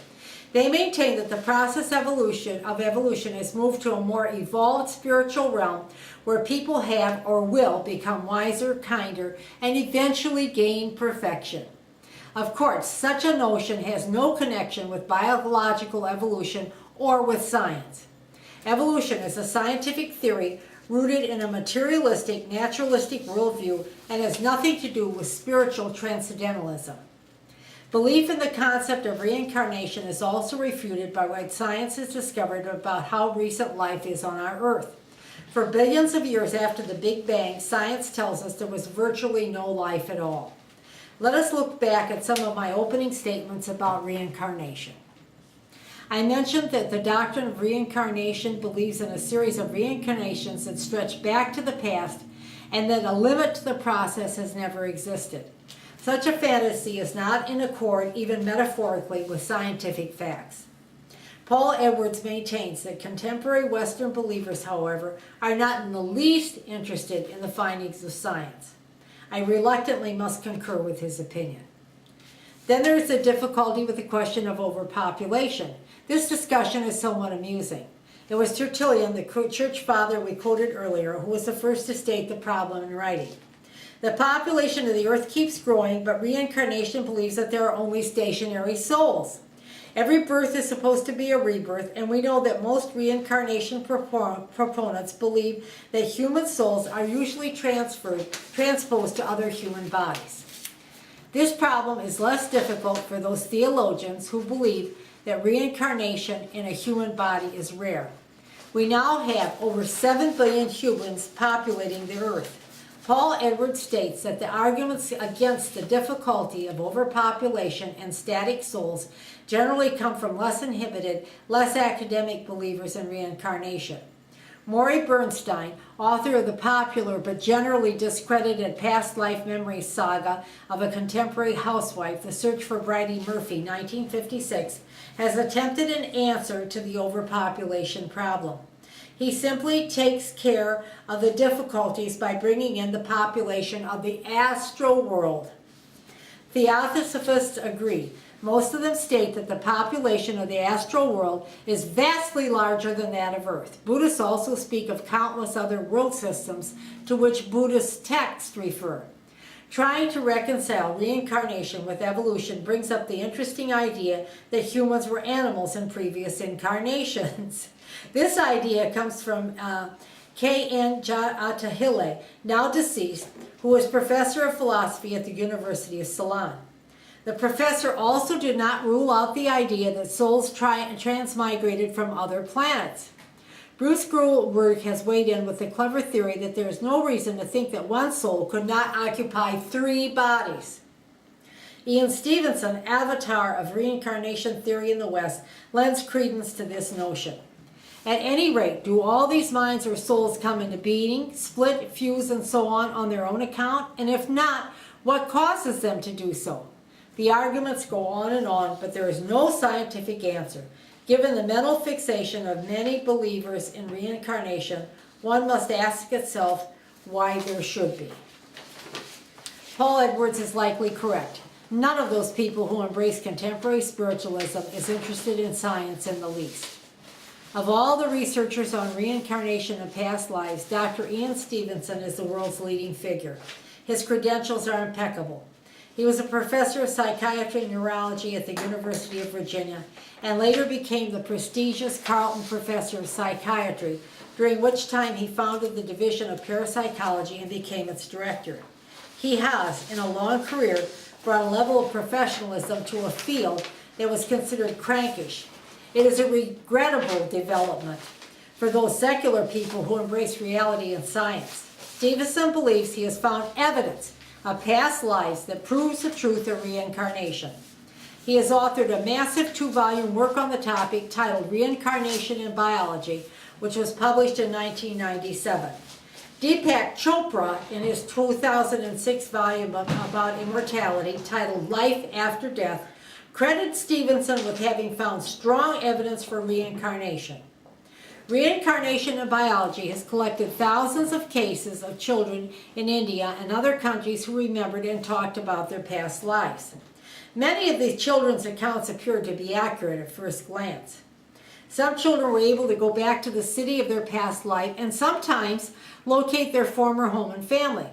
They maintain that the process of evolution has moved to a more evolved spiritual realm where people have or will become wiser, kinder, and eventually gain perfection. Of course, such a notion has no connection with biological evolution or with science. Evolution is a scientific theory rooted in a materialistic, naturalistic worldview and has nothing to do with spiritual transcendentalism. Belief in the concept of reincarnation is also refuted by what science has discovered about how recent life is on our Earth. For billions of years after the Big Bang, science tells us there was virtually no life at all. Let us look back at some of my opening statements about reincarnation. I mentioned that the doctrine of reincarnation believes in a series of reincarnations that stretch back to the past and that a limit to the process has never existed. Such a fantasy is not in accord, even metaphorically, with scientific facts. Paul Edwards maintains that contemporary Western believers, however, are not in the least interested in the findings of science. I reluctantly must concur with his opinion. Then there is the difficulty with the question of overpopulation. This discussion is somewhat amusing. It was Tertullian, the church father we quoted earlier, who was the first to state the problem in writing. The population of the earth keeps growing, but reincarnation believes that there are only stationary souls. Every birth is supposed to be a rebirth, and we know that most reincarnation proponents believe that human souls are usually transposed to other human bodies. This problem is less difficult for those theologians who believe that reincarnation in a human body is rare. We now have over 7 billion humans populating the earth. Paul Edwards states that the arguments against the difficulty of overpopulation and static souls generally come from less inhibited, less academic believers in reincarnation. Morey Bernstein, author of the popular but generally discredited past life memory saga of a contemporary housewife, The Search for Bridie Murphy, 1956, has attempted an answer to the overpopulation problem. He simply takes care of the difficulties by bringing in the population of the astral world. Theosophists agree. Most of them state that the population of the astral world is vastly larger than that of Earth. Buddhists also speak of countless other world systems to which Buddhist texts refer. Trying to reconcile reincarnation with evolution brings up the interesting idea that humans were animals in previous incarnations. This idea comes from K.N. Atahile, now deceased, who was professor of philosophy at the University of Ceylon. The professor also did not rule out the idea that souls transmigrated from other planets. Bruce Goldberg has weighed in with the clever theory that there is no reason to think that one soul could not occupy 3 bodies. Ian Stevenson, avatar of reincarnation theory in the West, lends credence to this notion. At any rate, do all these minds or souls come into being, split, fuse, and so on their own account? And if not, what causes them to do so? The arguments go on, but there is no scientific answer. Given the mental fixation of many believers in reincarnation, one must ask itself why there should be. Paul Edwards is likely correct. None of those people who embrace contemporary spiritualism is interested in science in the least. Of all the researchers on reincarnation and past lives, Dr. Ian Stevenson is the world's leading figure. His credentials are impeccable. He was a professor of psychiatry and neurology at the University of Virginia and later became the prestigious Carleton Professor of Psychiatry, during which time he founded the Division of Parapsychology and became its director. He has, in a long career, brought a level of professionalism to a field that was considered crankish. It is a regrettable development for those secular people who embrace reality and science. Stevenson believes he has found evidence of past lives that proves the truth of reincarnation. He has authored a massive 2-volume work on the topic titled Reincarnation in Biology, which was published in 1997. Deepak Chopra, in his 2006 volume about immortality titled Life After Death, credits Stevenson with having found strong evidence for reincarnation. Reincarnation in biology has collected thousands of cases of children in India and other countries who remembered and talked about their past lives. Many of these children's accounts appeared to be accurate at first glance. Some children were able to go back to the city of their past life and sometimes locate their former home and family.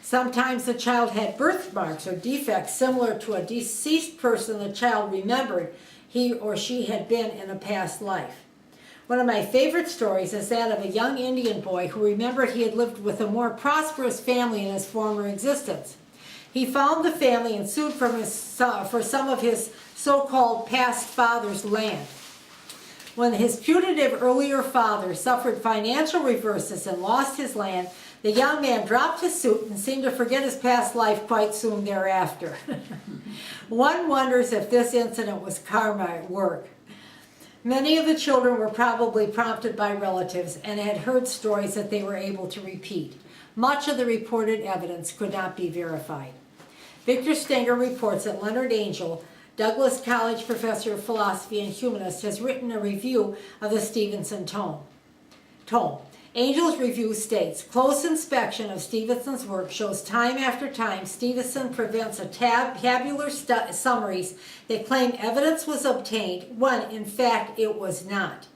Sometimes the child had birthmarks or defects similar to a deceased person the child remembered he or she had been in a past life. One of my favorite stories is that of a young Indian boy who remembered he had lived with a more prosperous family in his former existence. He found the family and sued for some of his so-called past father's land. When his putative earlier father suffered financial reverses and lost his land, the young man dropped his suit and seemed to forget his past life quite soon thereafter. One wonders if this incident was karma at work. Many of the children were probably prompted by relatives and had heard stories that they were able to repeat. Much of the reported evidence could not be verified. Victor Stenger reports that Leonard Angel, Douglas College professor of philosophy and humanist, has written a review of the Stevenson tome. Angel's review states, close inspection of Stevenson's work shows time after time Stevenson presents a tabular summaries that claim evidence was obtained when in fact it was not.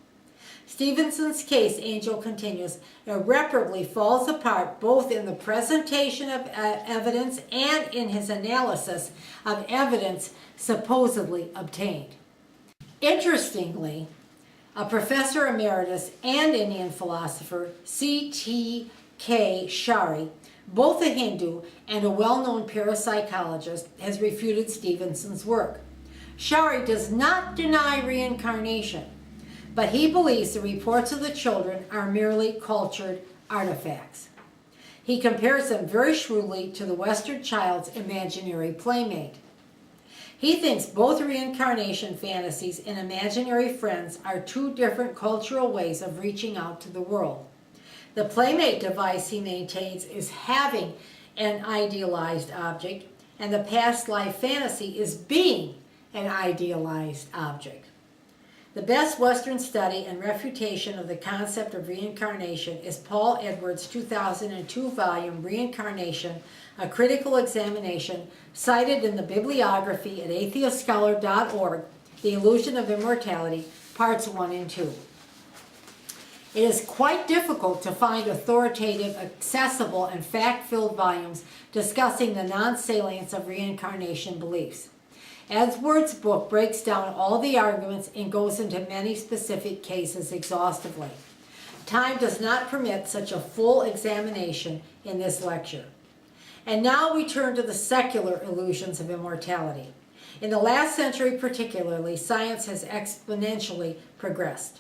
Stevenson's case, Angel continues, irreparably falls apart both in the presentation of evidence and in his analysis of evidence supposedly obtained. Interestingly, a professor emeritus and Indian philosopher, C.T.K. Shari, both a Hindu and a well-known parapsychologist, has refuted Stevenson's work. Shari does not deny reincarnation, but he believes the reports of the children are merely cultured artifacts. He compares them very shrewdly to the Western child's imaginary playmate. He thinks both reincarnation fantasies and imaginary friends are two different cultural ways of reaching out to the world. The playmate device, he maintains, is having an idealized object, and the past life fantasy is being an idealized object. The best Western study and refutation of the concept of reincarnation is Paul Edwards' 2002 volume, Reincarnation, A Critical Examination, cited in the bibliography at AtheistScholar.org, The Illusion of Immortality, Parts 1 and 2. It is quite difficult to find authoritative, accessible, and fact-filled volumes discussing the non-salience of reincarnation beliefs. Edwards' book breaks down all the arguments and goes into many specific cases exhaustively. Time does not permit such a full examination in this lecture. And now we turn to the secular illusions of immortality. In the last century particularly, science has exponentially progressed.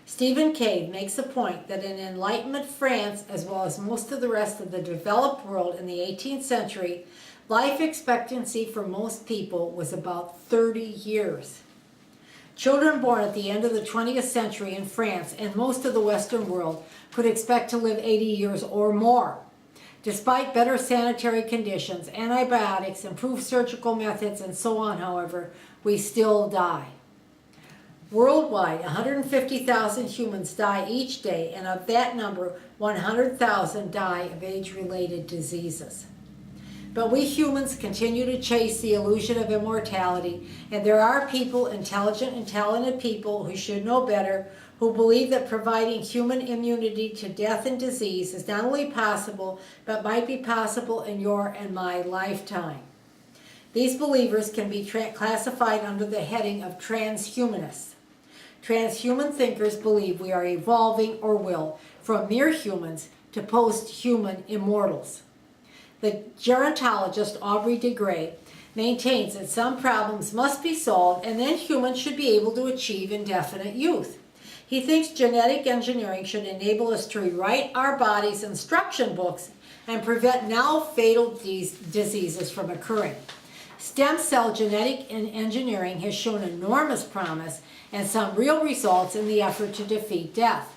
Stephen Cave makes the point that in Enlightenment France, as well as most of the rest of the developed world in the 18th century, life expectancy for most people was about 30 years. Children born at the end of the 20th century in France and most of the Western world could expect to live 80 years or more. Despite better sanitary conditions, antibiotics, improved surgical methods, and so on, however, we still die. Worldwide, 150,000 humans die each day, and of that number, 100,000 die of age-related diseases. But we humans continue to chase the illusion of immortality, and there are people, intelligent and talented people who should know better, who believe that providing human immunity to death and disease is not only possible, but might be possible in your and my lifetime. These believers can be classified under the heading of transhumanists. Transhuman thinkers believe we are evolving, or will, from mere humans to post-human immortals. The gerontologist Aubrey de Grey maintains that some problems must be solved and then humans should be able to achieve indefinite youth. He thinks genetic engineering should enable us to rewrite our body's instruction books and prevent now fatal diseases from occurring. Stem cell genetic engineering has shown enormous promise and some real results in the effort to defeat death.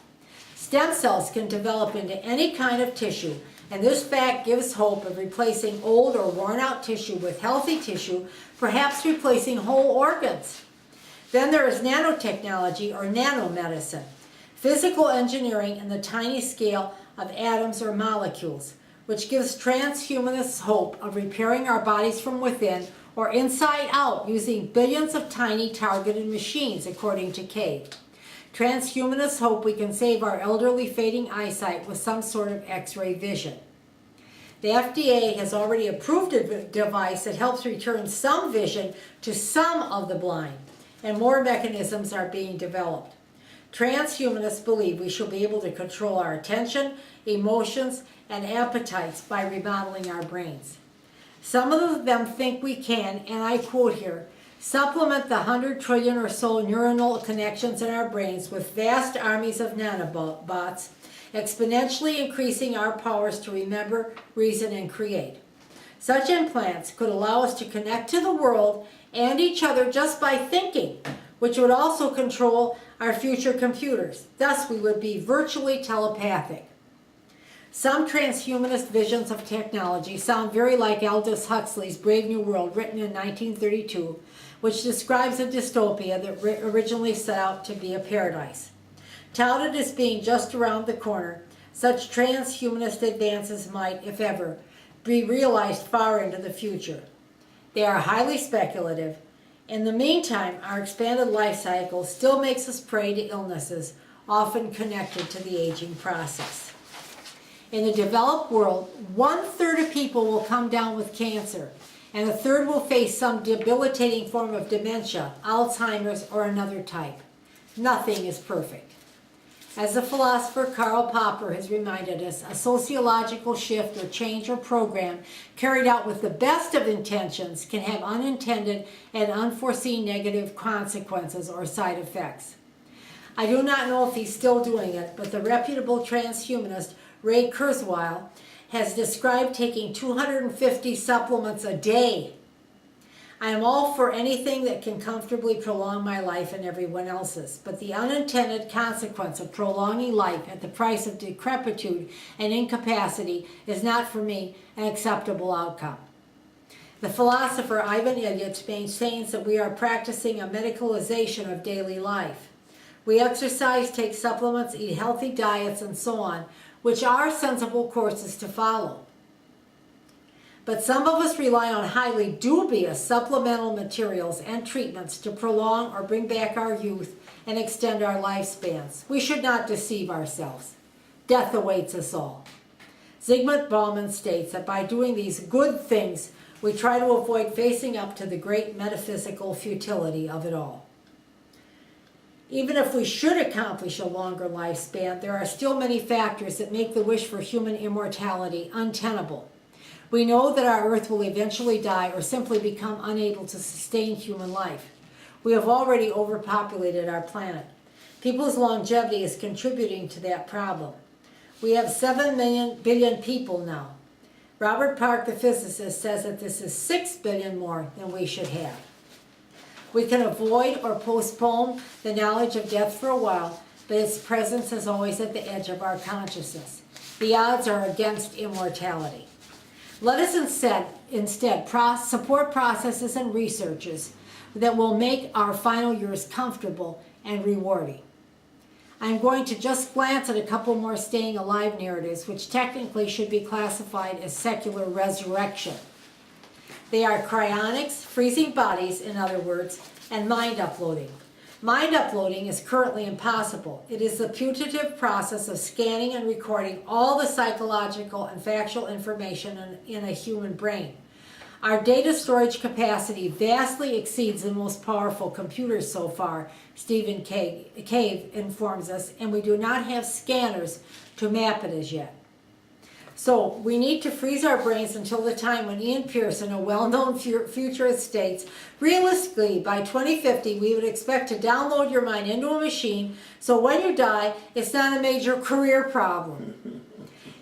Stem cells can develop into any kind of tissue, and this fact gives hope of replacing old or worn-out tissue with healthy tissue, perhaps replacing whole organs. Then there is nanotechnology or nanomedicine. physical engineering in the tiny scale of atoms or molecules, which gives transhumanists hope of repairing our bodies from within or inside out using billions of tiny targeted machines, according to Cave. Transhumanists hope we can save our elderly fading eyesight with some sort of X-ray vision. The FDA has already approved a device that helps return some vision to some of the blind, and more mechanisms are being developed. Transhumanists believe we shall be able to control our attention, emotions, and appetites by remodeling our brains. Some of them think we can, and I quote here, supplement the 100 trillion or so neuronal connections in our brains with vast armies of nanobots, exponentially increasing our powers to remember, reason, and create. Such implants could allow us to connect to the world and each other just by thinking, which would also control our future computers. Thus, we would be virtually telepathic. Some transhumanist visions of technology sound very like Aldous Huxley's Brave New World, written in 1932, which describes a dystopia that originally set out to be a paradise. Touted as being just around the corner, such transhumanist advances might, if ever, be realized far into the future. They are highly speculative. In the meantime, our expanded life cycle still makes us prey to illnesses, often connected to the aging process. In the developed world, 1/3 of people will come down with cancer, and 1/3 will face some debilitating form of dementia, Alzheimer's, or another type. Nothing is perfect. As the philosopher Karl Popper has reminded us, a sociological shift or change or program carried out with the best of intentions can have unintended and unforeseen negative consequences or side effects. I do not know if he's still doing it, but the reputable transhumanist Ray Kurzweil has described taking 250 supplements a day. I am all for anything that can comfortably prolong my life and everyone else's, but the unintended consequence of prolonging life at the price of decrepitude and incapacity is not for me an acceptable outcome. The philosopher Ivan Ilyich maintains that we are practicing a medicalization of daily life. We exercise, take supplements, eat healthy diets, and so on, which are sensible courses to follow. But some of us rely on highly dubious supplemental materials and treatments to prolong or bring back our youth and extend our lifespans. We should not deceive ourselves. Death awaits us all. Zygmunt Bauman states that by doing these good things, we try to avoid facing up to the great metaphysical futility of it all. Even if we should accomplish a longer lifespan, there are still many factors that make the wish for human immortality untenable. We know that our Earth will eventually die or simply become unable to sustain human life. We have already overpopulated our planet. People's longevity is contributing to that problem. We have 7 billion people now. Robert Park, the physicist, says that this is 6 billion more than we should have. We can avoid or postpone the knowledge of death for a while, but its presence is always at the edge of our consciousness. The odds are against immortality. Let us instead support processes and researches that will make our final years comfortable and rewarding. I'm going to just glance at a couple more staying alive narratives, which technically should be classified as secular resurrection. They are cryonics, freezing bodies, in other words, and mind uploading. Mind uploading is currently impossible. It is the putative process of scanning and recording all the psychological and factual information in a human brain. Our data storage capacity vastly exceeds the most powerful computers so far, Stephen Cave informs us, and we do not have scanners to map it as yet. So we need to freeze our brains until the time when Ian Pearson, a well-known futurist, states, realistically, by 2050, we would expect to download your mind into a machine, so when you die, it's not a major career problem.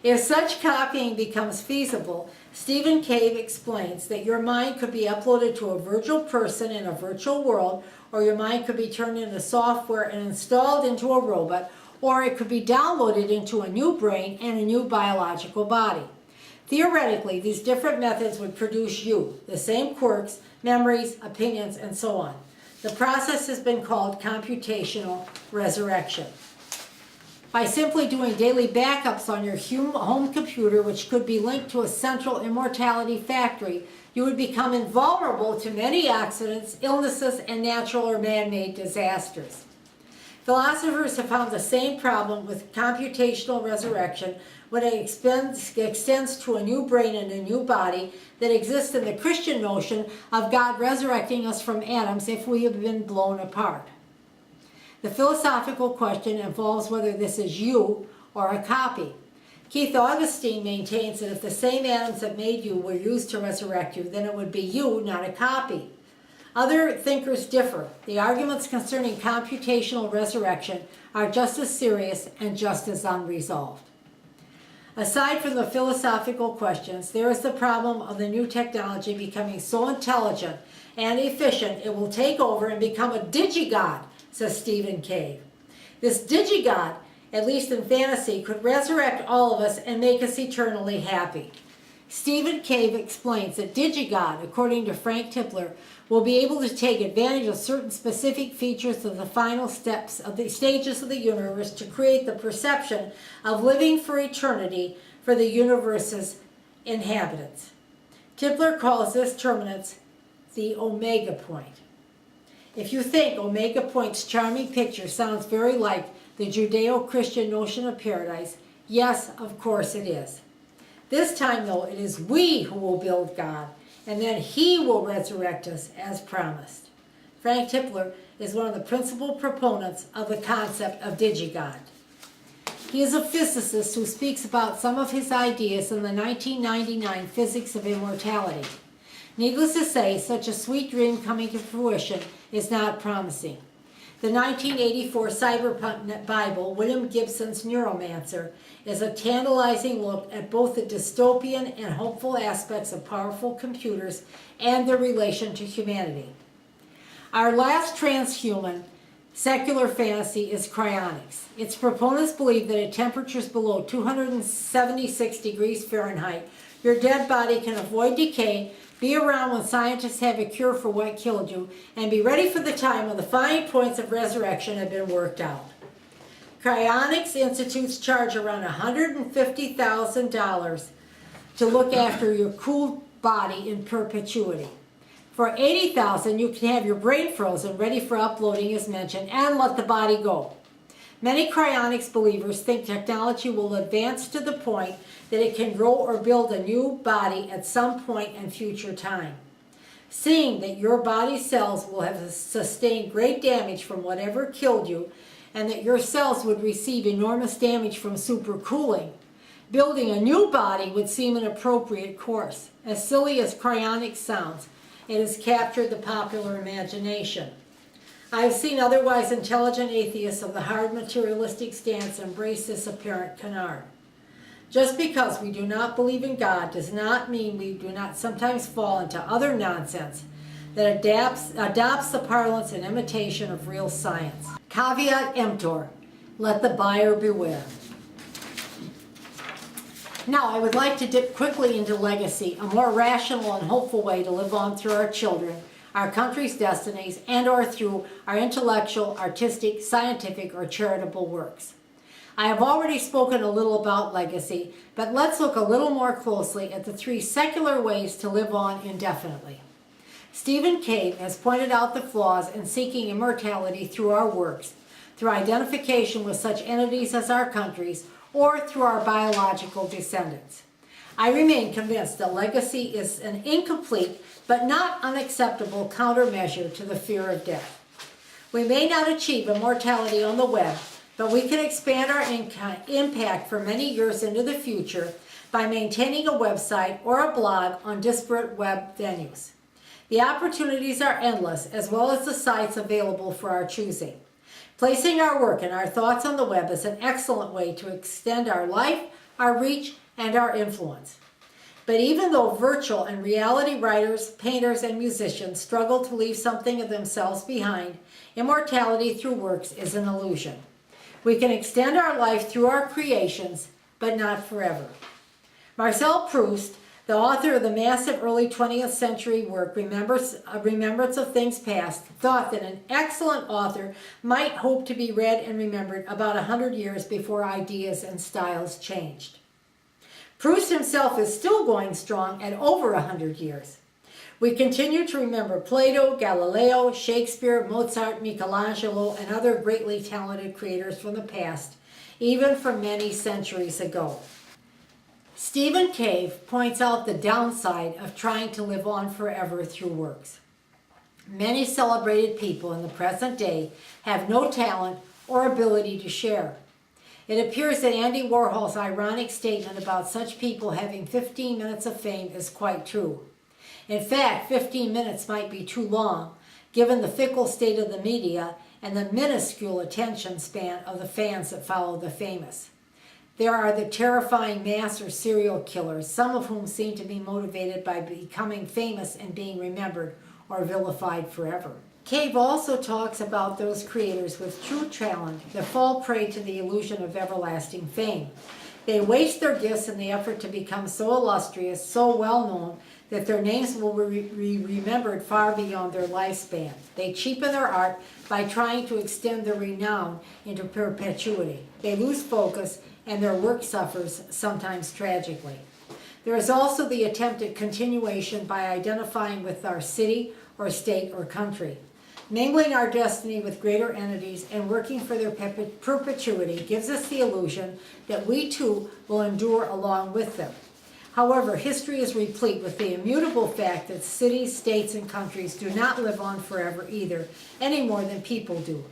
If such copying becomes feasible, Stephen Cave explains that your mind could be uploaded to a virtual person in a virtual world, or your mind could be turned into software and installed into a robot, or it could be downloaded into a new brain and a new biological body. Theoretically, these different methods would produce you, the same quirks, memories, opinions, and so on. The process has been called computational resurrection. By simply doing daily backups on your home computer, which could be linked to a central immortality factory, you would become invulnerable to many accidents, illnesses, and natural or man-made disasters. Philosophers have found the same problem with computational resurrection when it extends to a new brain and a new body that exists in the Christian notion of God resurrecting us from atoms if we have been blown apart. The philosophical question involves whether this is you or a copy. Keith Augustine maintains that if the same atoms that made you were used to resurrect you, then it would be you, not a copy. Other thinkers differ. The arguments concerning computational resurrection are just as serious and just as unresolved. Aside from the philosophical questions, there is the problem of the new technology becoming so intelligent and efficient it will take over and become a digigod, says Stephen Cave. This digigod, at least in fantasy, could resurrect all of us and make us eternally happy. Stephen Cave explains that digigod, according to Frank Tipler, will be able to take advantage of certain specific features of the final steps of the stages of the universe to create the perception of living for eternity for the universe's inhabitants. Tipler calls this terminus the omega point. If you think Omega Point's charming picture sounds very like the Judeo-Christian notion of paradise, yes, of course it is. This time, though, it is we who will build God, and then He will resurrect us as promised. Frank Tipler is one of the principal proponents of the concept of digigod. He is a physicist who speaks about some of his ideas in the 1999 Physics of Immortality. Needless to say, such a sweet dream coming to fruition is not promising. The 1984 cyberpunk Bible, William Gibson's Neuromancer, is a tantalizing look at both the dystopian and hopeful aspects of powerful computers and their relation to humanity. Our last transhuman secular fantasy is cryonics. Its proponents believe that at temperatures below 276 degrees Fahrenheit, your dead body can avoid decay, be around when scientists have a cure for what killed you, and be ready for the time when the fine points of resurrection have been worked out. Cryonics Institutes charge around $150,000 to look after your cool body in perpetuity. For $80,000, you can have your brain frozen, ready for uploading as mentioned, and let the body go. Many cryonics believers think technology will advance to the point that it can grow or build a new body at some point in future time. Seeing that your body's cells will have sustained great damage from whatever killed you, and that your cells would receive enormous damage from supercooling, building a new body would seem an appropriate course. As silly as cryonics sounds, it has captured the popular imagination. I have seen otherwise intelligent atheists of the hard materialistic stance embrace this apparent canard. Just because we do not believe in God does not mean we do not sometimes fall into other nonsense that adopts the parlance and imitation of real science. Caveat emptor, let the buyer beware. Now, I would like to dip quickly into legacy, a more rational and hopeful way to live on through our children, our country's destinies, and or through our intellectual, artistic, scientific, or charitable works. I have already spoken a little about legacy, but let's look a little more closely at the three secular ways to live on indefinitely. Stephen Cave has pointed out the flaws in seeking immortality through our works, through identification with such entities as our countries, or through our biological descendants. I remain convinced that legacy is an incomplete but not unacceptable countermeasure to the fear of death. We may not achieve immortality on the web, but we can expand our impact for many years into the future by maintaining a website or a blog on disparate web venues. The opportunities are endless, as well as the sites available for our choosing. Placing our work and our thoughts on the web is an excellent way to extend our life, our reach, and our influence. But even though virtual and reality writers, painters, and musicians struggle to leave something of themselves behind, immortality through works is an illusion. We can extend our life through our creations, but not forever. Marcel Proust, The author of the massive early 20th century work, Remembrance of Things Past, thought that an excellent author might hope to be read and remembered about 100 years before ideas and styles changed. Proust himself is still going strong at over 100 years. We continue to remember Plato, Galileo, Shakespeare, Mozart, Michelangelo, and other greatly talented creators from the past, even from many centuries ago. Stephen Cave points out the downside of trying to live on forever through works. Many celebrated people in the present day have no talent or ability to share. It appears that Andy Warhol's ironic statement about such people having 15 minutes of fame is quite true. In fact, 15 minutes might be too long, given the fickle state of the media and the minuscule attention span of the fans that follow the famous. There are the terrifying mass or serial killers, some of whom seem to be motivated by becoming famous and being remembered or vilified forever. Cave also talks about those creators with true talent that fall prey to the illusion of everlasting fame. They waste their gifts in the effort to become so illustrious, so well known, that their names will be remembered far beyond their lifespan. They cheapen their art by trying to extend their renown into perpetuity. They lose focus and their work suffers, sometimes tragically. There is also the attempted continuation by identifying with our city or state or country. Mingling our destiny with greater entities and working for their perpetuity gives us the illusion that we too will endure along with them. However, history is replete with the immutable fact that cities, states, and countries do not live on forever either, any more than people do.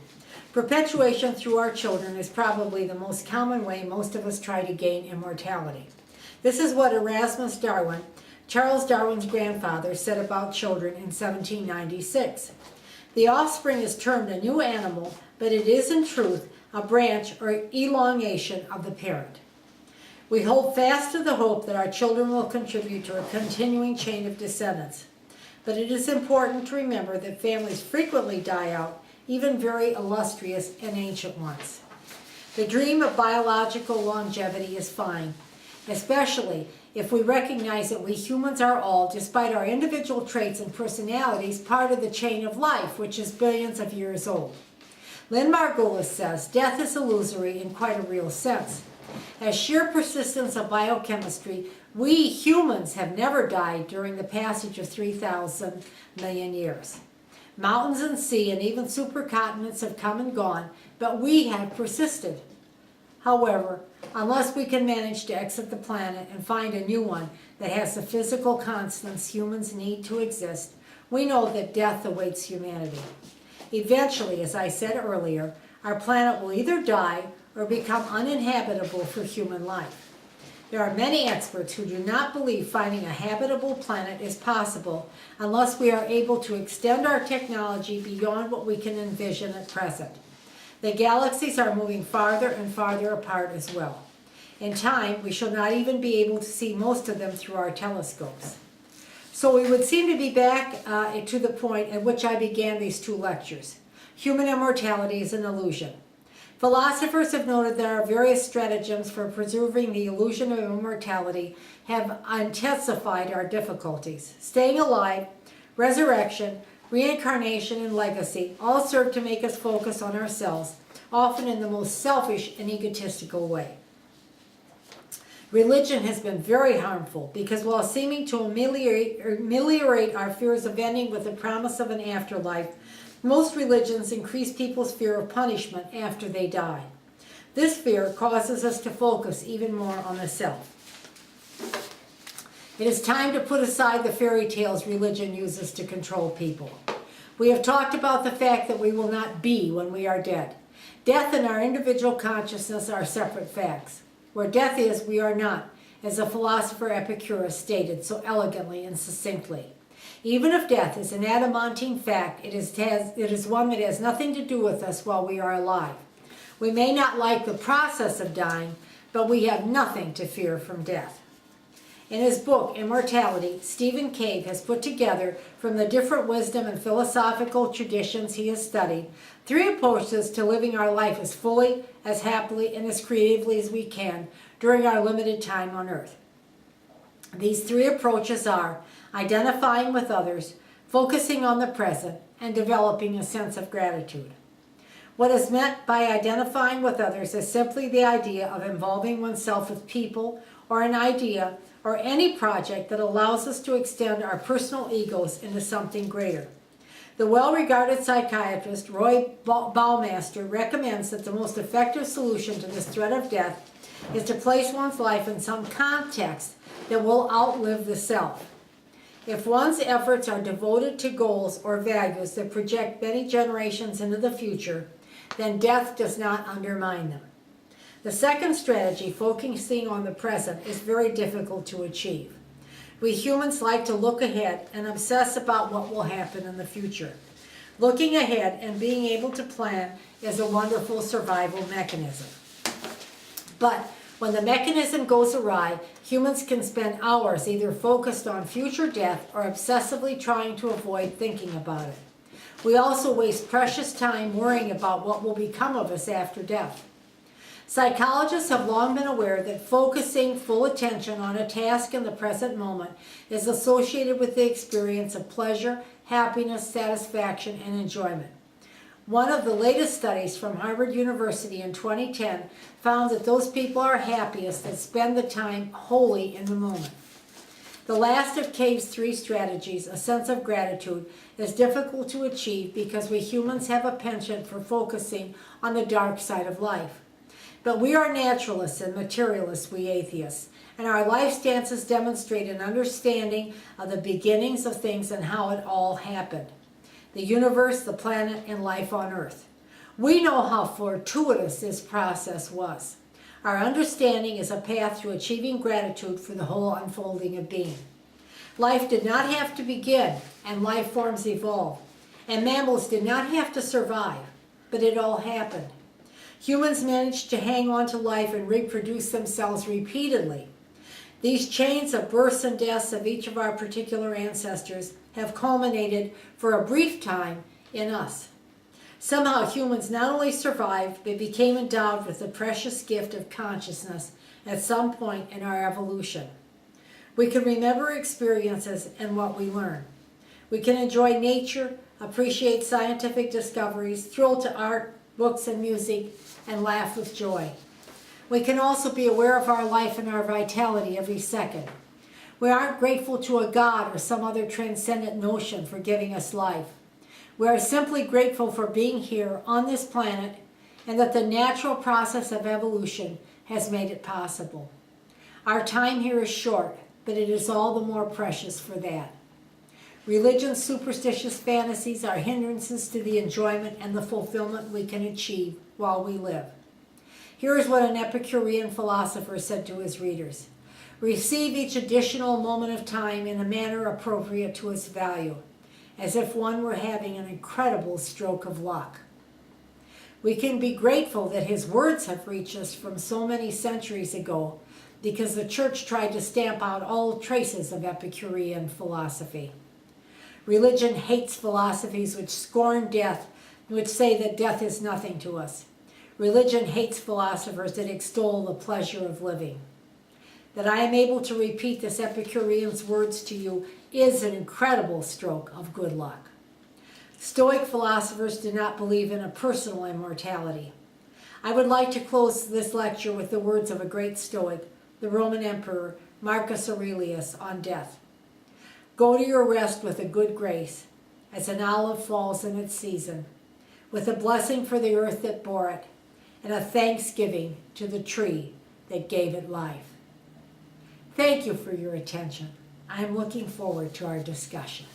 Perpetuation through our children is probably the most common way most of us try to gain immortality. This is what Erasmus Darwin, Charles Darwin's grandfather, said about children in 1796. The offspring is termed a new animal, but it is in truth a branch or elongation of the parent. We hold fast to the hope that our children will contribute to a continuing chain of descendants. But it is important to remember that families frequently die out, even very illustrious and ancient ones. The dream of biological longevity is fine, especially if we recognize that we humans are all, despite our individual traits and personalities, part of the chain of life, which is billions of years old. Lynn Margulis says, death is illusory in quite a real sense. As sheer persistence of biochemistry, we humans have never died during the passage of 3,000 million years. Mountains and sea and even supercontinents have come and gone, but we have persisted. However, unless we can manage to exit the planet and find a new one that has the physical constants humans need to exist, we know that death awaits humanity. Eventually, as I said earlier, our planet will either die or become uninhabitable for human life. There are many experts who do not believe finding a habitable planet is possible unless we are able to extend our technology beyond what we can envision at present. The galaxies are moving farther and farther apart as well. In time, we shall not even be able to see most of them through our telescopes. So we would seem to be back to the point at which I began these two lectures. Human immortality is an illusion. Philosophers have noted that our various stratagems for preserving the illusion of immortality have intensified our difficulties. Staying alive, resurrection, reincarnation, and legacy all serve to make us focus on ourselves, often in the most selfish and egotistical way. Religion has been very harmful because while seeming to ameliorate our fears of ending with the promise of an afterlife, most religions increase people's fear of punishment after they die. This fear causes us to focus even more on the self. It is time to put aside the fairy tales religion uses to control people. We have talked about the fact that we will not be when we are dead. Death and our individual consciousness are separate facts. Where death is, we are not, as the philosopher Epicurus stated so elegantly and succinctly. Even if death is an adamantine fact, it is one that has nothing to do with us while we are alive. We may not like the process of dying, but we have nothing to fear from death. In his book, Immortality, Stephen Cave has put together, from the different wisdom and philosophical traditions he has studied, 3 approaches to living our life as fully, as happily, and as creatively as we can during our limited time on earth. These three approaches are identifying with others, focusing on the present, and developing a sense of gratitude. What is meant by identifying with others is simply the idea of involving oneself with people or an idea or any project that allows us to extend our personal egos into something greater. The well-regarded psychiatrist Roy Baumeister recommends that the most effective solution to this threat of death is to place one's life in some context that will outlive the self. If one's efforts are devoted to goals or values that project many generations into the future, then death does not undermine them. The second strategy, focusing on the present, is very difficult to achieve. We humans like to look ahead and obsess about what will happen in the future. Looking ahead and being able to plan is a wonderful survival mechanism. But when the mechanism goes awry, humans can spend hours either focused on future death or obsessively trying to avoid thinking about it. We also waste precious time worrying about what will become of us after death. Psychologists have long been aware that focusing full attention on a task in the present moment is associated with the experience of pleasure, happiness, satisfaction, and enjoyment. One of the latest studies from Harvard University in 2010 found that those people are happiest that spend the time wholly in the moment. The last of Cave's three strategies, a sense of gratitude, is difficult to achieve because we humans have a penchant for focusing on the dark side of life. But we are naturalists and materialists, we atheists, and our life stances demonstrate an understanding of the beginnings of things and how it all happened. The universe, the planet, and life on earth. We know how fortuitous this process was. Our understanding is a path to achieving gratitude for the whole unfolding of being. Life did not have to begin, and life forms evolved, and mammals did not have to survive, but it all happened. Humans managed to hang on to life and reproduce themselves repeatedly. These chains of births and deaths of each of our particular ancestors have culminated for a brief time in us. Somehow humans not only survived, but became endowed with the precious gift of consciousness at some point in our evolution. We can remember experiences and what we learn. We can enjoy nature, appreciate scientific discoveries, thrill to art, books, and music, and laugh with joy. We can also be aware of our life and our vitality every second. We aren't grateful to a God or some other transcendent notion for giving us life. We are simply grateful for being here on this planet and that the natural process of evolution has made it possible. Our time here is short, but it is all the more precious for that. Religion's superstitious fantasies are hindrances to the enjoyment and the fulfillment we can achieve while we live. Here is what an Epicurean philosopher said to his readers. Receive each additional moment of time in a manner appropriate to its value, as if one were having an incredible stroke of luck. We can be grateful that his words have reached us from so many centuries ago because the church tried to stamp out all traces of Epicurean philosophy. Religion hates philosophies which scorn death, which say that death is nothing to us. Religion hates philosophers that extol the pleasure of living. That I am able to repeat this Epicurean's words to you is an incredible stroke of good luck. Stoic philosophers do not believe in a personal immortality. I would like to close this lecture with the words of a great Stoic, the Roman Emperor Marcus Aurelius, on death. Go to your rest with a good grace, as an olive falls in its season, with a blessing for the earth that bore it, and a thanksgiving to the tree that gave it life. Thank you for your attention. I am looking forward to our discussion.